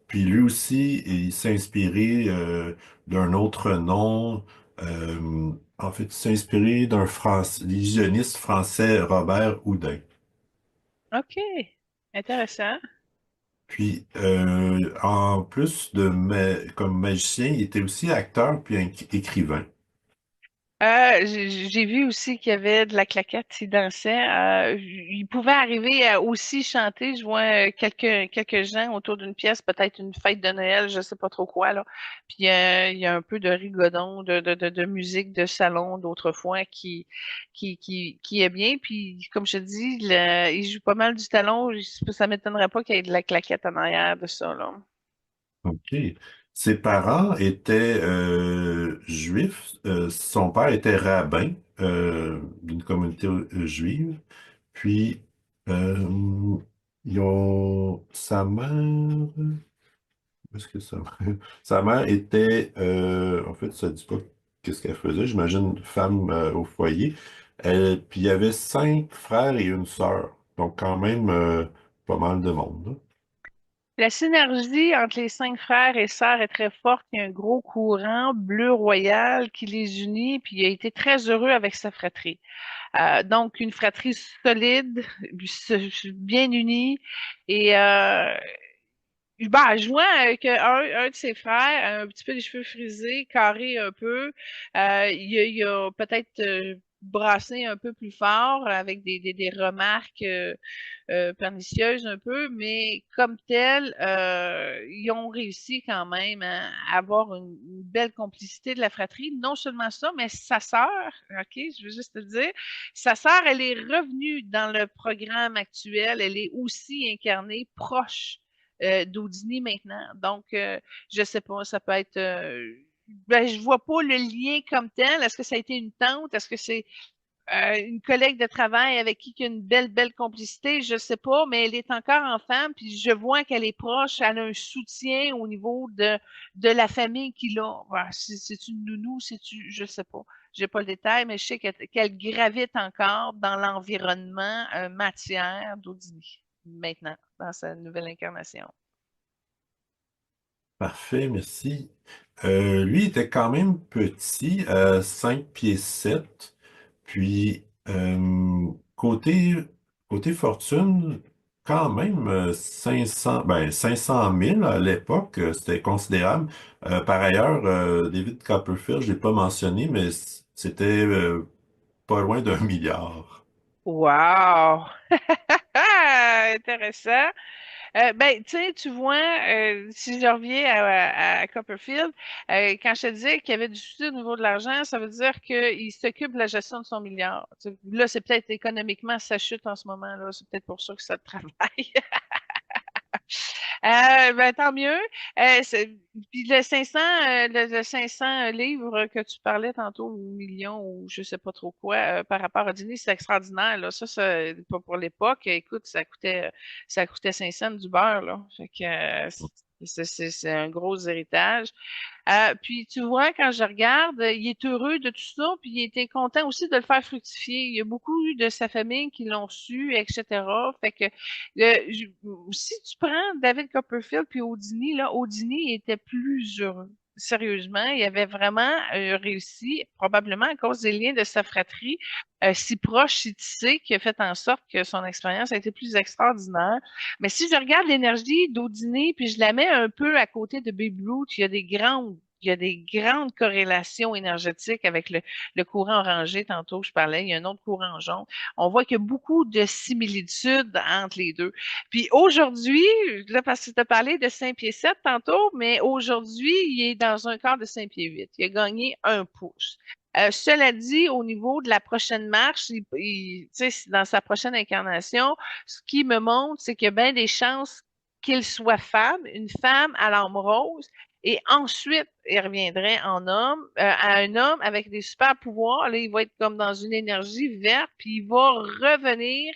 A: Puis lui aussi, il s'est inspiré d'un autre nom. En fait, il s'est inspiré d'un l'illusionniste français Robert Houdin.
B: OK. Intéressant.
A: Puis, en plus de comme magicien, il était aussi acteur puis écrivain.
B: J'ai vu aussi qu'il y avait de la claquette, il dansait. Il pouvait arriver à aussi chanter. Je vois quelques gens autour d'une pièce, peut-être une fête de Noël, je sais pas trop quoi là. Puis il y a un peu de rigodon, de musique de salon d'autrefois qui est bien. Puis comme je te dis, il joue pas mal du talon. Ça m'étonnerait pas qu'il y ait de la claquette en arrière de ça là.
A: OK. Ses parents étaient juifs. Son père était rabbin d'une communauté juive. Puis, euh, sa mère. Est-ce que sa mère... Sa mère était, en fait, ça dit pas qu'est-ce qu'elle faisait. J'imagine femme au foyer. Puis il y avait 5 frères et une sœur. Donc quand même pas mal de monde, là.
B: La synergie entre les cinq frères et sœurs est très forte. Il y a un gros courant bleu royal qui les unit, puis il a été très heureux avec sa fratrie. Donc, une fratrie solide, bien unie, et je vois un de ses frères a un petit peu les cheveux frisés, carrés un peu. Il a peut-être brassé un peu plus fort avec des remarques pernicieuses un peu, mais comme tel, ils ont réussi quand même à avoir une belle complicité de la fratrie. Non seulement ça, mais sa sœur, OK, je veux juste te dire, sa sœur, elle est revenue dans le programme actuel. Elle est aussi incarnée proche d'Houdini maintenant. Donc, je sais pas, ça peut être. Ben, je vois pas le lien comme tel. Est-ce que ça a été une tante? Est-ce que c'est une collègue de travail avec qui il y a une belle complicité? Je sais pas, mais elle est encore en femme, puis je vois qu'elle est proche, elle a un soutien au niveau de la famille qu'il a. Voilà, c'est une nounou, je sais pas. J'ai pas le détail, mais je sais qu'elle gravite encore dans l'environnement matière d'Audini, maintenant, dans sa nouvelle incarnation.
A: Parfait, merci. Lui était quand même petit, 5 pieds 7. Puis, côté fortune, quand même 500 000 à l'époque, c'était considérable. Par ailleurs, David Copperfield, je l'ai pas mentionné, mais c'était pas loin d'1 milliard.
B: Wow! Intéressant. Ben, tu sais, tu vois, si je reviens à Copperfield, quand je te disais qu'il y avait du souci au niveau de l'argent, ça veut dire qu'il s'occupe de la gestion de son milliard. Tu sais, là, c'est peut-être économiquement, ça chute en ce moment, là. C'est peut-être pour ça que ça travaille. Ben, tant mieux. Puis le 500, le 500 livres que tu parlais tantôt, ou millions, ou je sais pas trop quoi, par rapport à dîner, c'est extraordinaire, là. Ça, pas pour l'époque. Écoute, ça coûtait 5 cents du beurre, là. Fait que, c'est un gros héritage. Puis tu vois, quand je regarde, il est heureux de tout ça, puis il était content aussi de le faire fructifier. Il y a beaucoup de sa famille qui l'ont su, etc. Fait que si tu prends David Copperfield puis Houdini, là, Houdini était plus heureux. Sérieusement, il avait vraiment réussi, probablement à cause des liens de sa fratrie, si proche, si tissé, qui a fait en sorte que son expérience a été plus extraordinaire. Mais si je regarde l'énergie d'Houdini, puis je la mets un peu à côté de Babe Ruth, il y a des grandes corrélations énergétiques avec le courant orangé, tantôt je parlais, il y a un autre courant jaune. On voit qu'il y a beaucoup de similitudes entre les deux. Puis aujourd'hui, là, parce que tu as parlé de 5 pieds 7 tantôt, mais aujourd'hui, il est dans un quart de 5 pieds 8. Il a gagné un pouce. Cela dit, au niveau de la prochaine marche, tu sais, dans sa prochaine incarnation, ce qui me montre, c'est qu'il y a bien des chances qu'il soit femme, une femme à l'âme rose, et ensuite, il reviendrait en homme, à un homme avec des super pouvoirs. Là, il va être comme dans une énergie verte, puis il va revenir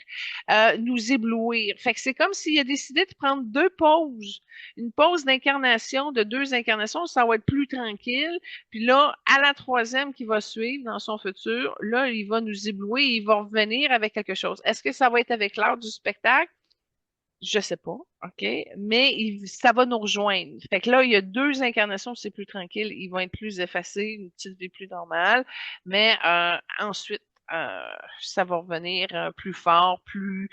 B: nous éblouir. Fait que c'est comme s'il a décidé de prendre deux pauses. Une pause d'incarnation de deux incarnations, ça va être plus tranquille. Puis là, à la troisième qui va suivre dans son futur, là, il va nous éblouir, il va revenir avec quelque chose. Est-ce que ça va être avec l'heure du spectacle? Je sais pas, OK? Mais ça va nous rejoindre. Fait que là, il y a deux incarnations, c'est plus tranquille. Ils vont être plus effacés, une petite vie plus normale. Mais ensuite, ça va revenir plus fort, plus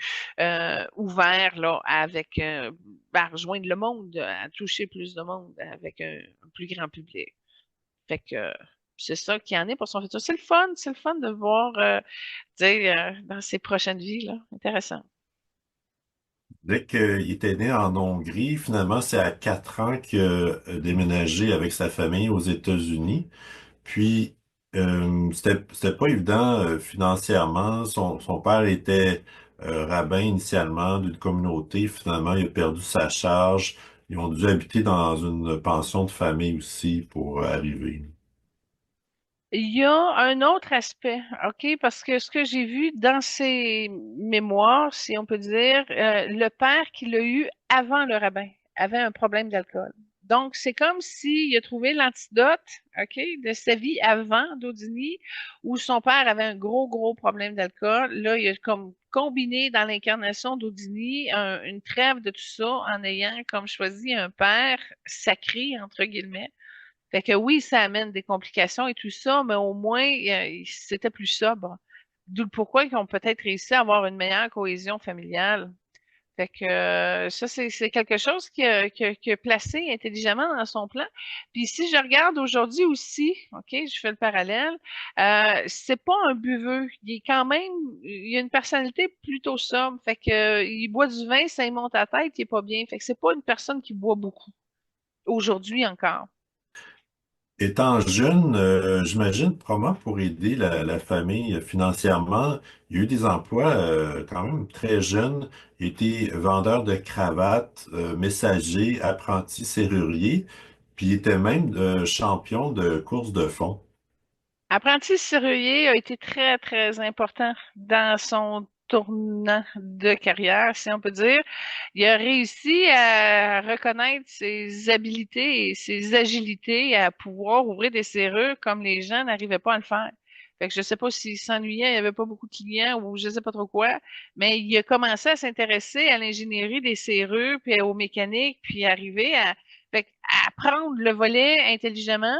B: ouvert, là, avec à rejoindre le monde, à toucher plus de monde avec un plus grand public. Fait que c'est ça qui en est pour son futur. C'est le fun de voir, tu sais, dans ses prochaines vies, là. Intéressant.
A: Dès qu'il était né en Hongrie, finalement, c'est à 4 ans qu'il a déménagé avec sa famille aux États-Unis. Puis, c'était pas évident financièrement. Son père était rabbin initialement d'une communauté. Finalement, il a perdu sa charge. Ils ont dû habiter dans une pension de famille aussi pour arriver.
B: Il y a un autre aspect, OK, parce que ce que j'ai vu dans ses mémoires, si on peut dire, le père qui l'a eu avant le rabbin avait un problème d'alcool. Donc, c'est comme s'il a trouvé l'antidote, OK, de sa vie avant d'Odini, où son père avait un gros problème d'alcool. Là, il a comme combiné dans l'incarnation d'Odini une trêve de tout ça en ayant comme choisi un père sacré, entre guillemets. Fait que oui, ça amène des complications et tout ça, mais au moins, c'était plus sobre. D'où le pourquoi ils ont peut-être réussi à avoir une meilleure cohésion familiale. Fait que ça, c'est quelque chose qui a placé intelligemment dans son plan. Puis si je regarde aujourd'hui aussi, OK, je fais le parallèle, c'est pas un buveux. Il est quand même, il a une personnalité plutôt sobre. Fait que il boit du vin, ça lui monte à la tête, il est pas bien. Fait que c'est pas une personne qui boit beaucoup. Aujourd'hui encore.
A: Étant jeune, j'imagine probablement pour aider la famille financièrement, il y a eu des emplois quand même très jeunes. Il était vendeur de cravates, messager, apprenti serrurier, puis il était même champion de course de fond.
B: Apprenti serrurier a été très important dans son tournant de carrière, si on peut dire. Il a réussi à reconnaître ses habiletés et ses agilités à pouvoir ouvrir des serrures comme les gens n'arrivaient pas à le faire. Fait que je sais pas s'il s'ennuyait, il n'y avait pas beaucoup de clients ou je sais pas trop quoi, mais il a commencé à s'intéresser à l'ingénierie des serrures puis aux mécaniques puis arriver fait, à prendre le volet intelligemment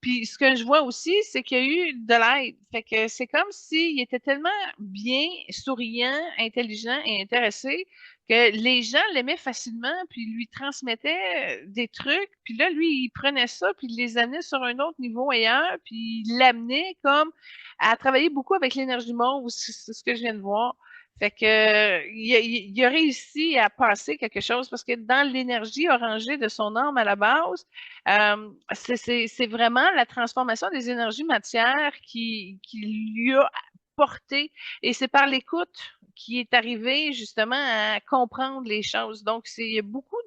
B: puis ce que je vois aussi, c'est qu'il y a eu de l'aide. Fait que c'est comme s'il était tellement bien, souriant, intelligent et intéressé que les gens l'aimaient facilement, puis lui transmettaient des trucs. Puis là, lui, il prenait ça, puis il les amenait sur un autre niveau ailleurs, puis il l'amenait comme à travailler beaucoup avec l'énergie mauve, c'est ce que je viens de voir. Fait que, il a réussi à passer quelque chose parce que dans l'énergie orangée de son âme à la base, c'est vraiment la transformation des énergies matières qui lui a porté. Et c'est par l'écoute qui est arrivé justement à comprendre les choses. Donc, il y a beaucoup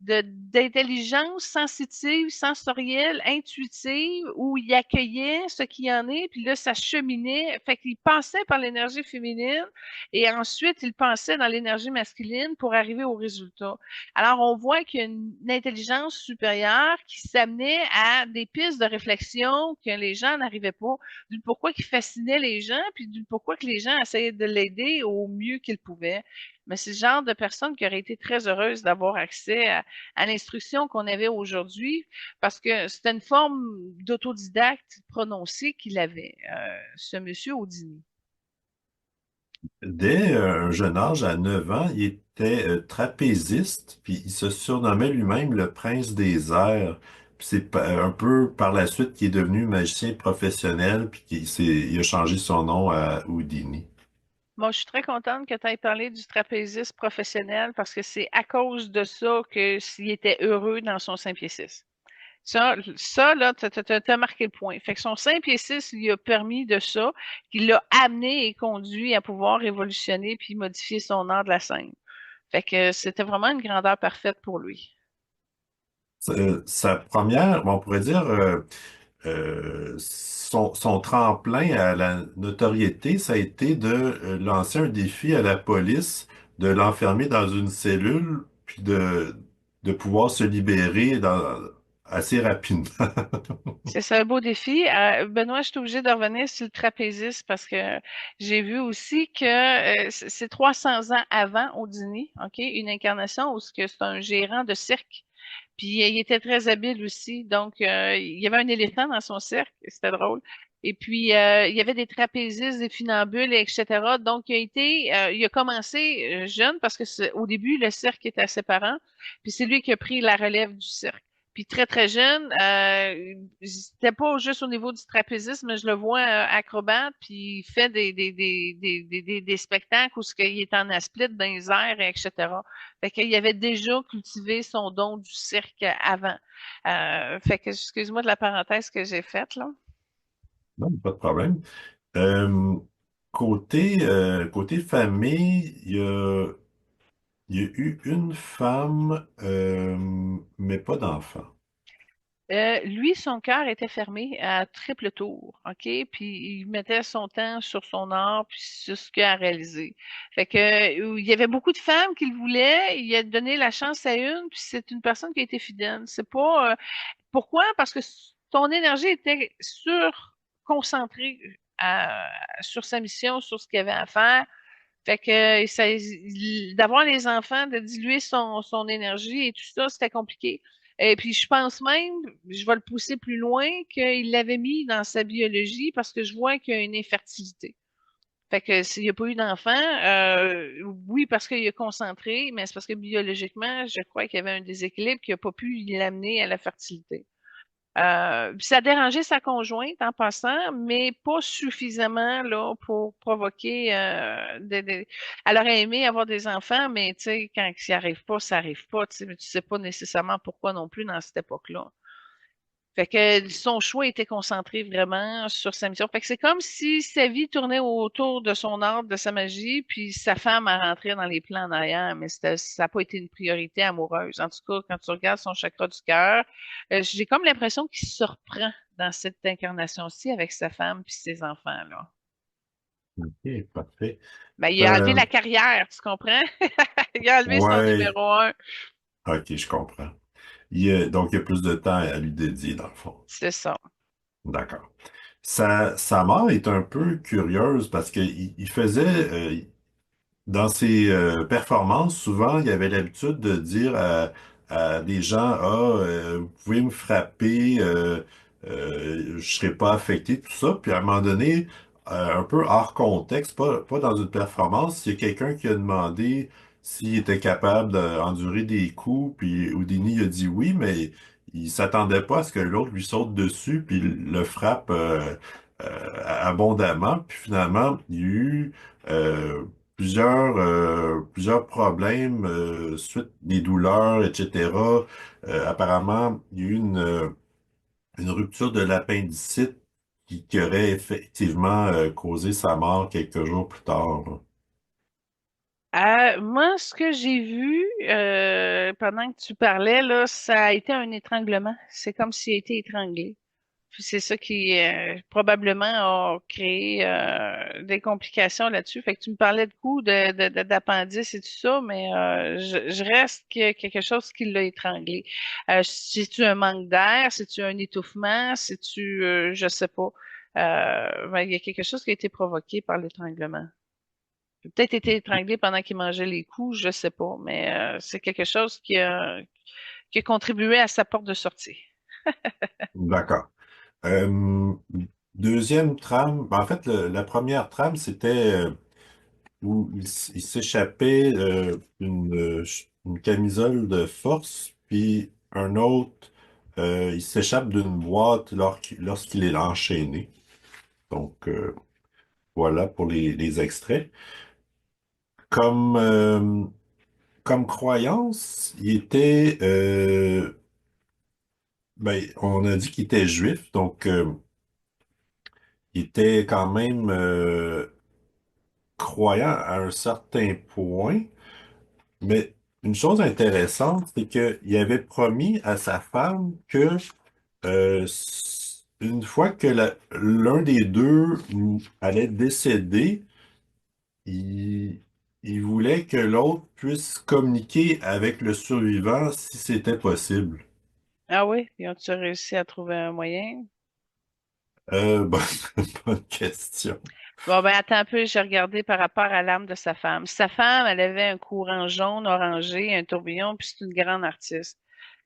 B: d'intelligence sensitive, sensorielle, intuitive, où il accueillait ce qu'il y en est, puis là, ça cheminait. Fait qu'il passait par l'énergie féminine et ensuite, il passait dans l'énergie masculine pour arriver au résultat. Alors, on voit qu'il y a une intelligence supérieure qui s'amenait à des pistes de réflexion que les gens n'arrivaient pas, du pourquoi il fascinait les gens, puis du pourquoi que les gens essayaient de l'aider au mieux qu'ils pouvaient. Mais c'est le genre de personne qui aurait été très heureuse d'avoir accès à l'instruction qu'on avait aujourd'hui parce que c'était une forme d'autodidacte prononcée qu'il avait, ce monsieur Houdini.
A: Dès un jeune âge, à 9 ans, il était trapéziste, puis il se surnommait lui-même le prince des airs. Puis c'est un peu par la suite qu'il est devenu magicien professionnel, puis il a changé son nom à Houdini.
B: Moi, je suis très contente que tu aies parlé du trapéziste professionnel parce que c'est à cause de ça que s'il était heureux dans son 5 pieds 6. Ça là, t'as marqué le point. Fait que son 5 pieds 6 lui a permis de ça, qu'il l'a amené et conduit à pouvoir révolutionner puis modifier son art de la scène. Fait que c'était vraiment une grandeur parfaite pour lui.
A: Sa première, bon, on pourrait dire, son tremplin à la notoriété, ça a été de lancer un défi à la police, de l'enfermer dans une cellule, puis de pouvoir se libérer assez rapidement.
B: C'est un beau défi. Benoît, je suis obligée de revenir sur le trapéziste parce que j'ai vu aussi que c'est 300 ans avant Houdini, OK? Une incarnation où c'est un gérant de cirque. Puis il était très habile aussi. Donc, il y avait un éléphant dans son cirque. C'était drôle. Et puis, il y avait des trapézistes, des funambules, etc. Donc, il a commencé jeune parce que au début, le cirque était à ses parents. Puis c'est lui qui a pris la relève du cirque. Puis très, très jeune, c'était pas juste au niveau du trapézisme, mais je le vois acrobate, puis il fait des spectacles où il est en split dans les airs, etc. Fait qu'il avait déjà cultivé son don du cirque avant. Fait que, excuse-moi de la parenthèse que j'ai faite, là.
A: Non, pas de problème. Euh, côté famille, il y a eu une femme, mais pas d'enfant.
B: Lui, son cœur était fermé à triple tour, OK? Puis il mettait son temps sur son art, puis sur ce qu'il a réalisé. Fait que il y avait beaucoup de femmes qui le voulaient, il a donné la chance à une, puis c'est une personne qui a été fidèle. C'est pas pourquoi? Parce que ton énergie était concentrée sur sa mission, sur ce qu'il avait à faire. Fait que d'avoir les enfants, de diluer son énergie et tout ça, c'était compliqué. Et puis je pense même, je vais le pousser plus loin, qu'il l'avait mis dans sa biologie parce que je vois qu'il y a une infertilité. Fait que s'il n'y a pas eu d'enfant, oui, parce qu'il est concentré, mais c'est parce que biologiquement, je crois qu'il y avait un déséquilibre qui n'a pas pu l'amener à la fertilité. Puis ça dérangeait sa conjointe en passant, mais pas suffisamment là pour provoquer. Elle aurait aimé avoir des enfants, mais tu sais, quand ça arrive pas, ça arrive pas. Tu sais, mais tu sais pas nécessairement pourquoi non plus dans cette époque-là. Fait que son choix était concentré vraiment sur sa mission. Fait que c'est comme si sa vie tournait autour de son art, de sa magie, puis sa femme a rentré dans les plans en arrière, mais ça n'a pas été une priorité amoureuse. En tout cas, quand tu regardes son chakra du cœur, j'ai comme l'impression qu'il se reprend dans cette incarnation-ci avec sa femme puis ses enfants, là.
A: OK, parfait.
B: Ben, il a enlevé
A: Euh,
B: la carrière, tu comprends? Il a enlevé son
A: ouais,
B: numéro un.
A: OK, je comprends. Donc, il y a plus de temps à lui dédier, dans le fond.
B: C'est ça.
A: D'accord. Sa mort est un peu curieuse parce qu'il faisait, dans ses performances, souvent, il avait l'habitude de dire à des gens, ah, vous pouvez me frapper, je serai pas affecté, tout ça. Puis à un moment donné, un peu hors contexte, pas dans une performance, il y a quelqu'un qui a demandé s'il était capable d'endurer des coups, puis Houdini a dit oui, mais il s'attendait pas à ce que l'autre lui saute dessus, puis le frappe abondamment. Puis finalement, il y a eu plusieurs problèmes suite des douleurs, etc. Apparemment, il y a eu une rupture de l'appendicite qui aurait effectivement causé sa mort quelques jours plus tard.
B: Moi, ce que j'ai vu pendant que tu parlais, là, ça a été un étranglement. C'est comme s'il a été étranglé. Puis c'est ça qui probablement a créé des complications là-dessus. Fait que tu me parlais de coups d'appendice et tout ça, mais je reste qu'il y a quelque chose qui l'a étranglé. C'est-tu un manque d'air? C'est-tu un étouffement? C'est-tu, je sais pas. Ben, il y a quelque chose qui a été provoqué par l'étranglement. Il a peut-être été étranglé pendant qu'il mangeait les coups, je sais pas, mais c'est quelque chose qui a contribué à sa porte de sortie.
A: D'accord. Euh, Deuxième trame, ben, en fait, la première trame, c'était où il s'échappait une camisole de force, puis un autre, il s'échappe d'une boîte lorsqu'il est enchaîné. Donc, voilà pour les extraits. Comme, euh, Comme croyance, ben, on a dit qu'il était juif, donc il était quand même croyant à un certain point. Mais une chose intéressante, c'est qu'il avait promis à sa femme que une fois que l'un des deux allait décéder, il, il voulait que l'autre puisse communiquer avec le survivant si c'était possible.
B: Ah oui? Ils ont-tu réussi à trouver un moyen?
A: Bonne, bonne question.
B: Bon, ben, attends un peu, j'ai regardé par rapport à l'âme de sa femme. Sa femme, elle avait un courant jaune, orangé, un tourbillon, puis c'est une grande artiste.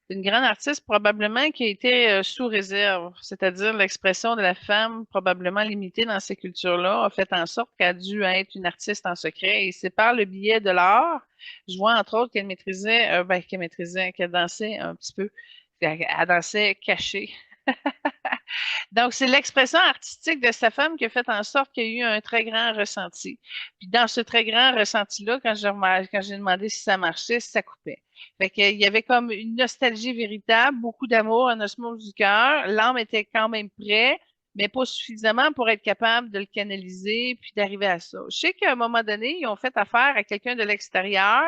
B: Une grande artiste probablement qui a été sous réserve, c'est-à-dire l'expression de la femme probablement limitée dans ces cultures-là a fait en sorte qu'elle a dû être une artiste en secret. Et c'est par le biais de l'art, je vois entre autres qu'elle maîtrisait, qu'elle dansait un petit peu. Elle dansait cachée. Donc, c'est l'expression artistique de sa femme qui a fait en sorte qu'il y a eu un très grand ressenti. Puis dans ce très grand ressenti-là, quand j'ai demandé si ça marchait, ça coupait. Fait qu'il y avait comme une nostalgie véritable, beaucoup d'amour, un osmose du cœur. L'âme était quand même prêt, mais pas suffisamment pour être capable de le canaliser puis d'arriver à ça. Je sais qu'à un moment donné, ils ont fait affaire à quelqu'un de l'extérieur,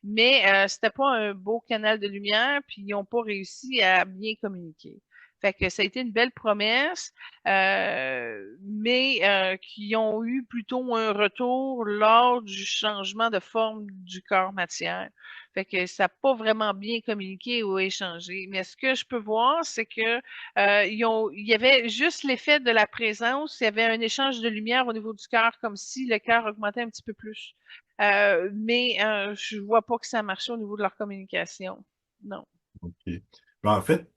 B: mais c'était pas un beau canal de lumière, puis ils n'ont pas réussi à bien communiquer. Fait que ça a été une belle promesse, mais qui ont eu plutôt un retour lors du changement de forme du corps matière. Fait que ça n'a pas vraiment bien communiqué ou échangé. Mais ce que je peux voir, c'est que il y avait juste l'effet de la présence. Il y avait un échange de lumière au niveau du cœur, comme si le cœur augmentait un petit peu plus. Mais je vois pas que ça marchait au niveau de leur communication. Non.
A: OK. Ben, en fait,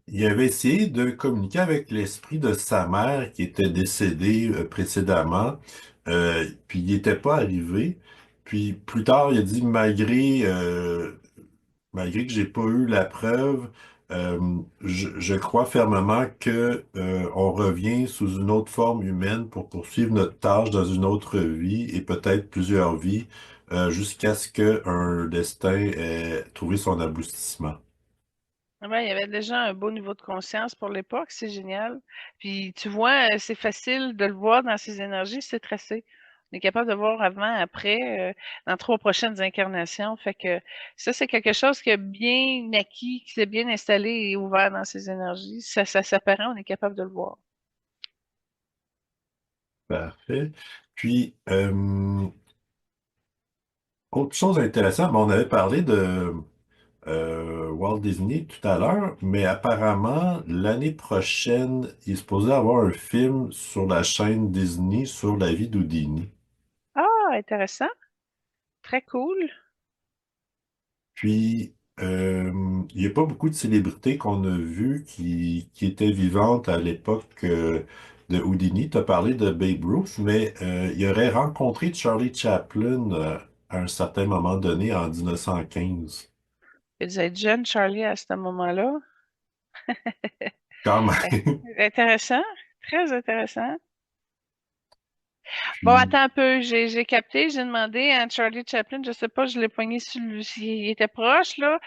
A: il avait essayé de communiquer avec l'esprit de sa mère qui était décédée précédemment, puis il n'était pas arrivé. Puis plus tard, il a dit, malgré que j'ai pas eu la preuve, je crois fermement que on revient sous une autre forme humaine pour poursuivre notre tâche dans une autre vie et peut-être plusieurs vies, jusqu'à ce qu'un destin ait trouvé son aboutissement.
B: Ouais, il y avait déjà un beau niveau de conscience pour l'époque, c'est génial. Puis tu vois, c'est facile de le voir dans ses énergies, c'est tracé. On est capable de voir avant, après, dans 3 prochaines incarnations. Fait que ça, c'est quelque chose qui a bien acquis, qui s'est bien installé et ouvert dans ses énergies. Ça s'apparent, on est capable de le voir.
A: Parfait. Puis, autre chose intéressante, bon, on avait parlé de Walt Disney tout à l'heure, mais apparemment, l'année prochaine, il est supposé avoir un film sur la chaîne Disney sur la vie d'Houdini.
B: Ah, intéressant. Très cool.
A: Puis, il n'y a pas beaucoup de célébrités qu'on a vues qui étaient vivantes à l'époque de Houdini. Tu as parlé de Babe Ruth, mais il aurait rencontré Charlie Chaplin à un certain moment donné en 1915.
B: Il devait être jeune, Charlie, à ce moment-là.
A: Quand
B: Euh,
A: même.
B: Intéressant. Très intéressant. Bon,
A: Puis,
B: attends un peu, j'ai capté, j'ai demandé à Charlie Chaplin, je sais pas, je l'ai poigné sur il était proche, là,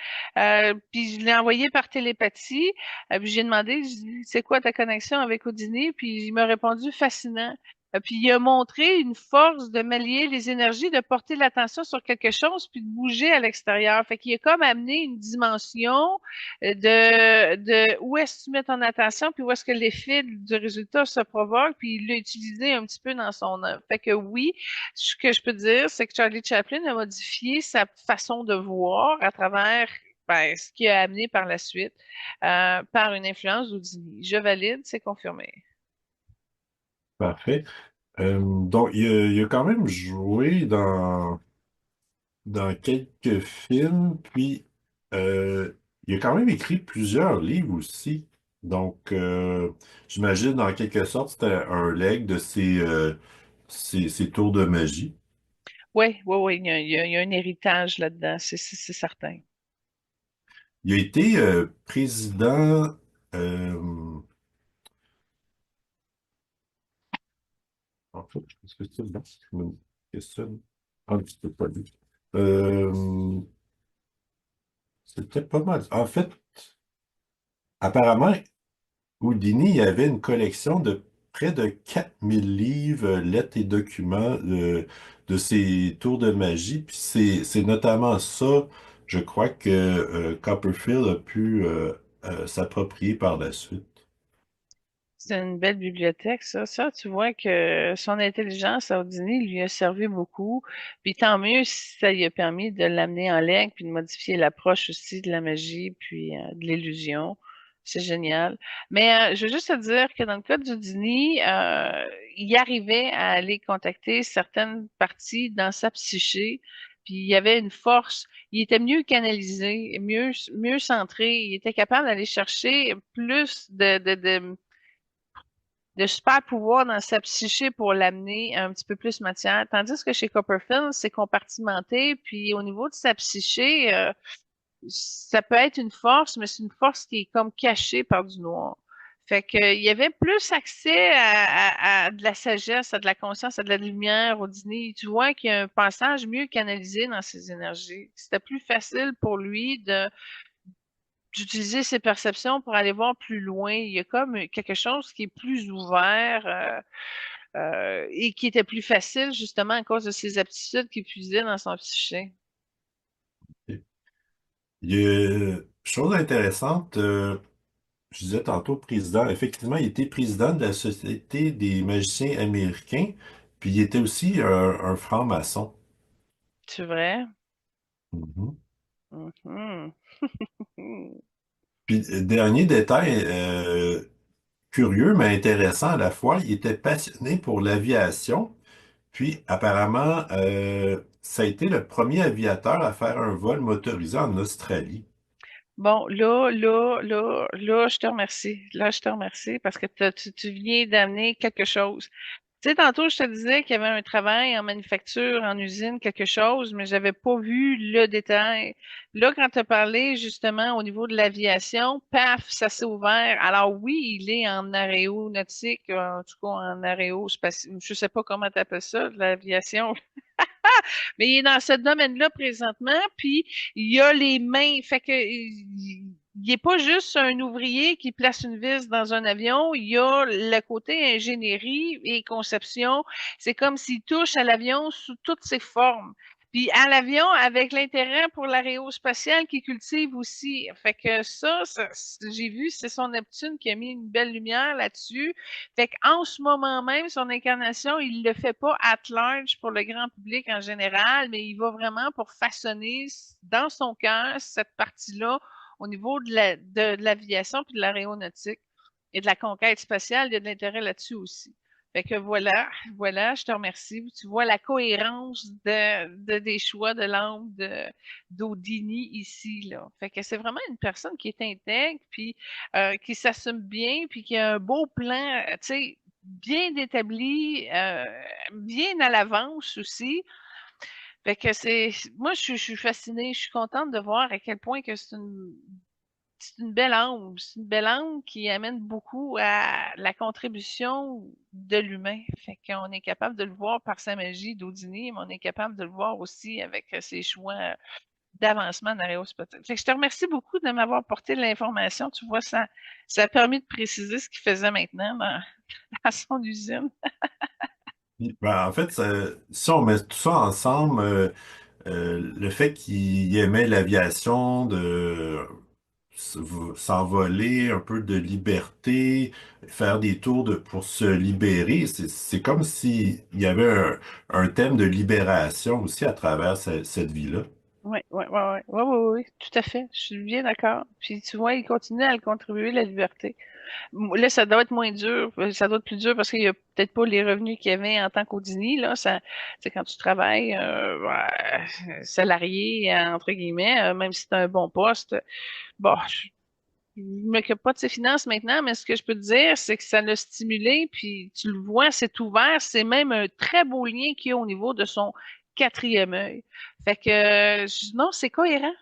B: puis je l'ai envoyé par télépathie, puis j'ai demandé, je dis, c'est quoi ta connexion avec Houdini? Puis il m'a répondu, fascinant. Puis il a montré une force de mêler les énergies, de porter l'attention sur quelque chose, puis de bouger à l'extérieur. Fait qu'il a comme amené une dimension de où est-ce que tu mets ton attention, puis où est-ce que l'effet du résultat se provoque, puis il l'a utilisé un petit peu dans son œuvre. Fait que oui, ce que je peux dire, c'est que Charlie Chaplin a modifié sa façon de voir à travers ce qu'il a amené par la suite par une influence d'Houdini. Je valide, c'est confirmé.
A: parfait. Donc, il a quand même joué dans quelques films, puis euh, il a quand même écrit plusieurs livres aussi. Donc, j'imagine en quelque sorte, c'était un leg de ses tours de magie.
B: Oui, oui, oui, il y a un héritage là-dedans, c'est certain.
A: Il a été président. euh, En fait, est-ce que c'est là? Je me questionne. Ah, je peux pas lire. Euh, C'était pas mal. En fait, apparemment, Houdini, il y avait une collection de près de 4000 livres, lettres et documents de ses tours de magie. Puis c'est notamment ça, je crois, que Copperfield a pu s'approprier par la suite.
B: C'est une belle bibliothèque, ça. Ça, tu vois que son intelligence à Houdini lui a servi beaucoup. Puis tant mieux si ça lui a permis de l'amener en ligne, puis de modifier l'approche aussi de la magie, puis de l'illusion. C'est génial. Mais je veux juste te dire que dans le cas d'Houdini, il arrivait à aller contacter certaines parties dans sa psyché, puis il y avait une force. Il était mieux canalisé, mieux centré. Il était capable d'aller chercher plus de super pouvoir dans sa psyché pour l'amener un petit peu plus matière. Tandis que chez Copperfield, c'est compartimenté, puis au niveau de sa psyché, ça peut être une force, mais c'est une force qui est comme cachée par du noir. Fait que, il y avait plus accès à de la sagesse, à de la conscience, à de la lumière au dîner. Tu vois qu'il y a un passage mieux canalisé dans ses énergies. C'était plus facile pour lui de d'utiliser ses perceptions pour aller voir plus loin. Il y a comme quelque chose qui est plus ouvert et qui était plus facile justement à cause de ses aptitudes qu'il puisait dans son psyché.
A: Il y a chose intéressante, je disais tantôt président, effectivement, il était président de la Société des magiciens américains, puis il était aussi un franc-maçon.
B: C'est vrai?
A: Mhm.
B: Mhm.
A: Puis, dernier détail curieux mais intéressant à la fois, il était passionné pour l'aviation, puis apparemment, ça a été le premier aviateur à faire un vol motorisé en Australie.
B: Bon, là, je te remercie. Là, je te remercie parce que tu viens d'amener quelque chose. Tu sais, tantôt, je te disais qu'il y avait un travail en manufacture, en usine, quelque chose, mais j'avais pas vu le détail. Là, quand tu as parlé justement au niveau de l'aviation, paf, ça s'est ouvert. Alors oui, il est en aéronautique, en tout cas en aérospatial, je sais pas comment tu appelles ça, de l'aviation, mais il est dans ce domaine-là présentement, puis il a les mains, fait que il est pas juste un ouvrier qui place une vis dans un avion, il y a le côté ingénierie et conception. C'est comme s'il touche à l'avion sous toutes ses formes. Puis à l'avion, avec l'intérêt pour l'aérospatiale qu'il cultive aussi. Fait que j'ai vu, c'est son Neptune qui a mis une belle lumière là-dessus. Fait qu'en ce moment même, son incarnation, il le fait pas at large pour le grand public en général, mais il va vraiment pour façonner dans son cœur cette partie-là au niveau de l'aviation puis de l'aéronautique et de la conquête spatiale. Il y a de l'intérêt là-dessus aussi. Fait que voilà, je te remercie. Tu vois la cohérence des choix de l'âme d'Odini ici, là. Fait que c'est vraiment une personne qui est intègre, puis qui s'assume bien, puis qui a un beau plan, tu sais, bien établi, bien à l'avance aussi. Fait que moi, je suis fascinée, je suis contente de voir à quel point que c'est une c'est une belle âme. C'est une belle âme qui amène beaucoup à la contribution de l'humain. Fait qu'on est capable de le voir par sa magie d'Houdini, mais on est capable de le voir aussi avec ses choix d'avancement d'aérospatiale. Fait que je te remercie beaucoup de m'avoir porté l'information. Tu vois, ça a permis de préciser ce qu'il faisait maintenant dans son usine.
A: Ben, en fait, si on met tout ça ensemble, le fait qu'il aimait l'aviation, de s'envoler, un peu de liberté, faire des tours pour se libérer, c'est comme s'il y avait un thème de libération aussi à travers cette vie-là.
B: Oui, oui, oui, oui, oui, oui, oui, tout à fait. Je suis bien d'accord. Puis tu vois, il continue à le contribuer, la liberté. Là, ça doit être moins dur. Ça doit être plus dur parce qu'il y a peut-être pas les revenus qu'il y avait en tant qu'Audini, là. C'est quand tu travailles salarié, entre guillemets, même si c'est un bon poste. Bon, je m'occupe pas de ses finances maintenant, mais ce que je peux te dire, c'est que ça l'a stimulé, puis tu le vois, c'est ouvert. C'est même un très beau lien qu'il y a au niveau de son quatrième œil. Fait que, non, c'est cohérent.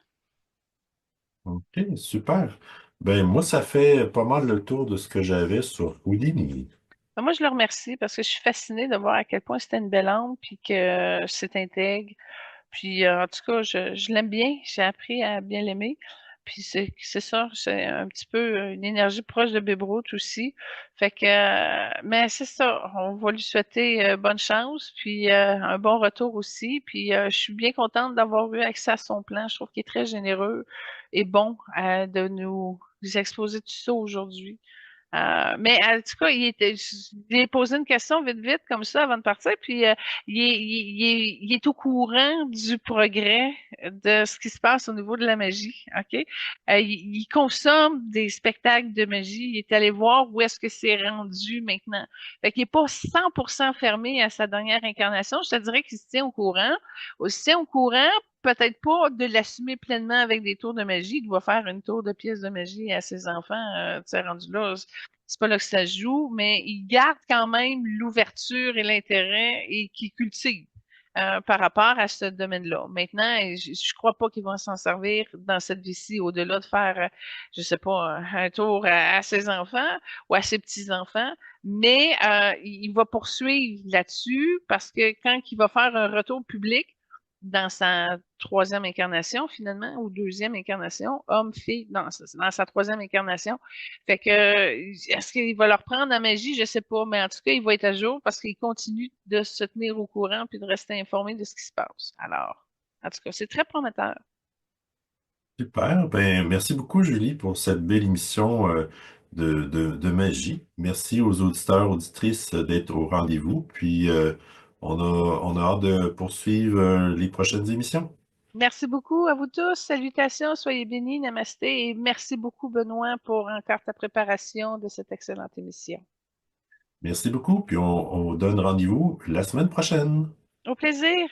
A: OK, super. Ben, moi, ça fait pas mal le tour de ce que j'avais sur Houdini.
B: Moi, je le remercie parce que je suis fascinée de voir à quel point c'était une belle âme, puis que c'est intègre. Puis, en tout cas, je l'aime bien. J'ai appris à bien l'aimer. Puis, c'est ça. C'est un petit peu une énergie proche de Babe Ruth aussi. Fait que, mais c'est ça. On va lui souhaiter bonne chance, puis un bon retour aussi. Puis, je suis bien contente d'avoir eu accès à son plan. Je trouve qu'il est très généreux et bon de nous exposer tout ça aujourd'hui. Mais en tout cas, j'ai posé une question vite, vite, comme ça, avant de partir, puis il est au courant du progrès de ce qui se passe au niveau de la magie, OK? Il consomme des spectacles de magie. Il est allé voir où est-ce que c'est rendu maintenant. Fait qu'il n'est pas 100% fermé à sa dernière incarnation. Je te dirais qu'il se tient au courant. Il se tient au courant, peut-être pas de l'assumer pleinement avec des tours de magie. Il doit faire une tour de pièces de magie à ses enfants, tu sais, rendu là c'est pas là que ça se joue, mais il garde quand même l'ouverture et l'intérêt et qu'il cultive par rapport à ce domaine-là. Maintenant, je crois pas qu'ils vont s'en servir dans cette vie-ci au-delà de faire, je sais pas, un tour à ses enfants ou à ses petits-enfants, mais il va poursuivre là-dessus parce que quand il va faire un retour public, dans sa troisième incarnation, finalement, ou deuxième incarnation, homme, fille, non, dans sa troisième incarnation. Fait que, est-ce qu'il va leur prendre la magie? Je sais pas, mais en tout cas, il va être à jour parce qu'il continue de se tenir au courant puis de rester informé de ce qui se passe. Alors, en tout cas, c'est très prometteur.
A: Super. Ben, merci beaucoup, Julie, pour cette belle émission de magie. Merci aux auditeurs, auditrices d'être au rendez-vous. Puis, on a hâte de poursuivre les prochaines émissions.
B: Merci beaucoup à vous tous. Salutations, soyez bénis, namasté, et merci beaucoup, Benoît, pour encore ta préparation de cette excellente émission.
A: Merci beaucoup. Puis, on donne rendez-vous la semaine prochaine.
B: Au plaisir!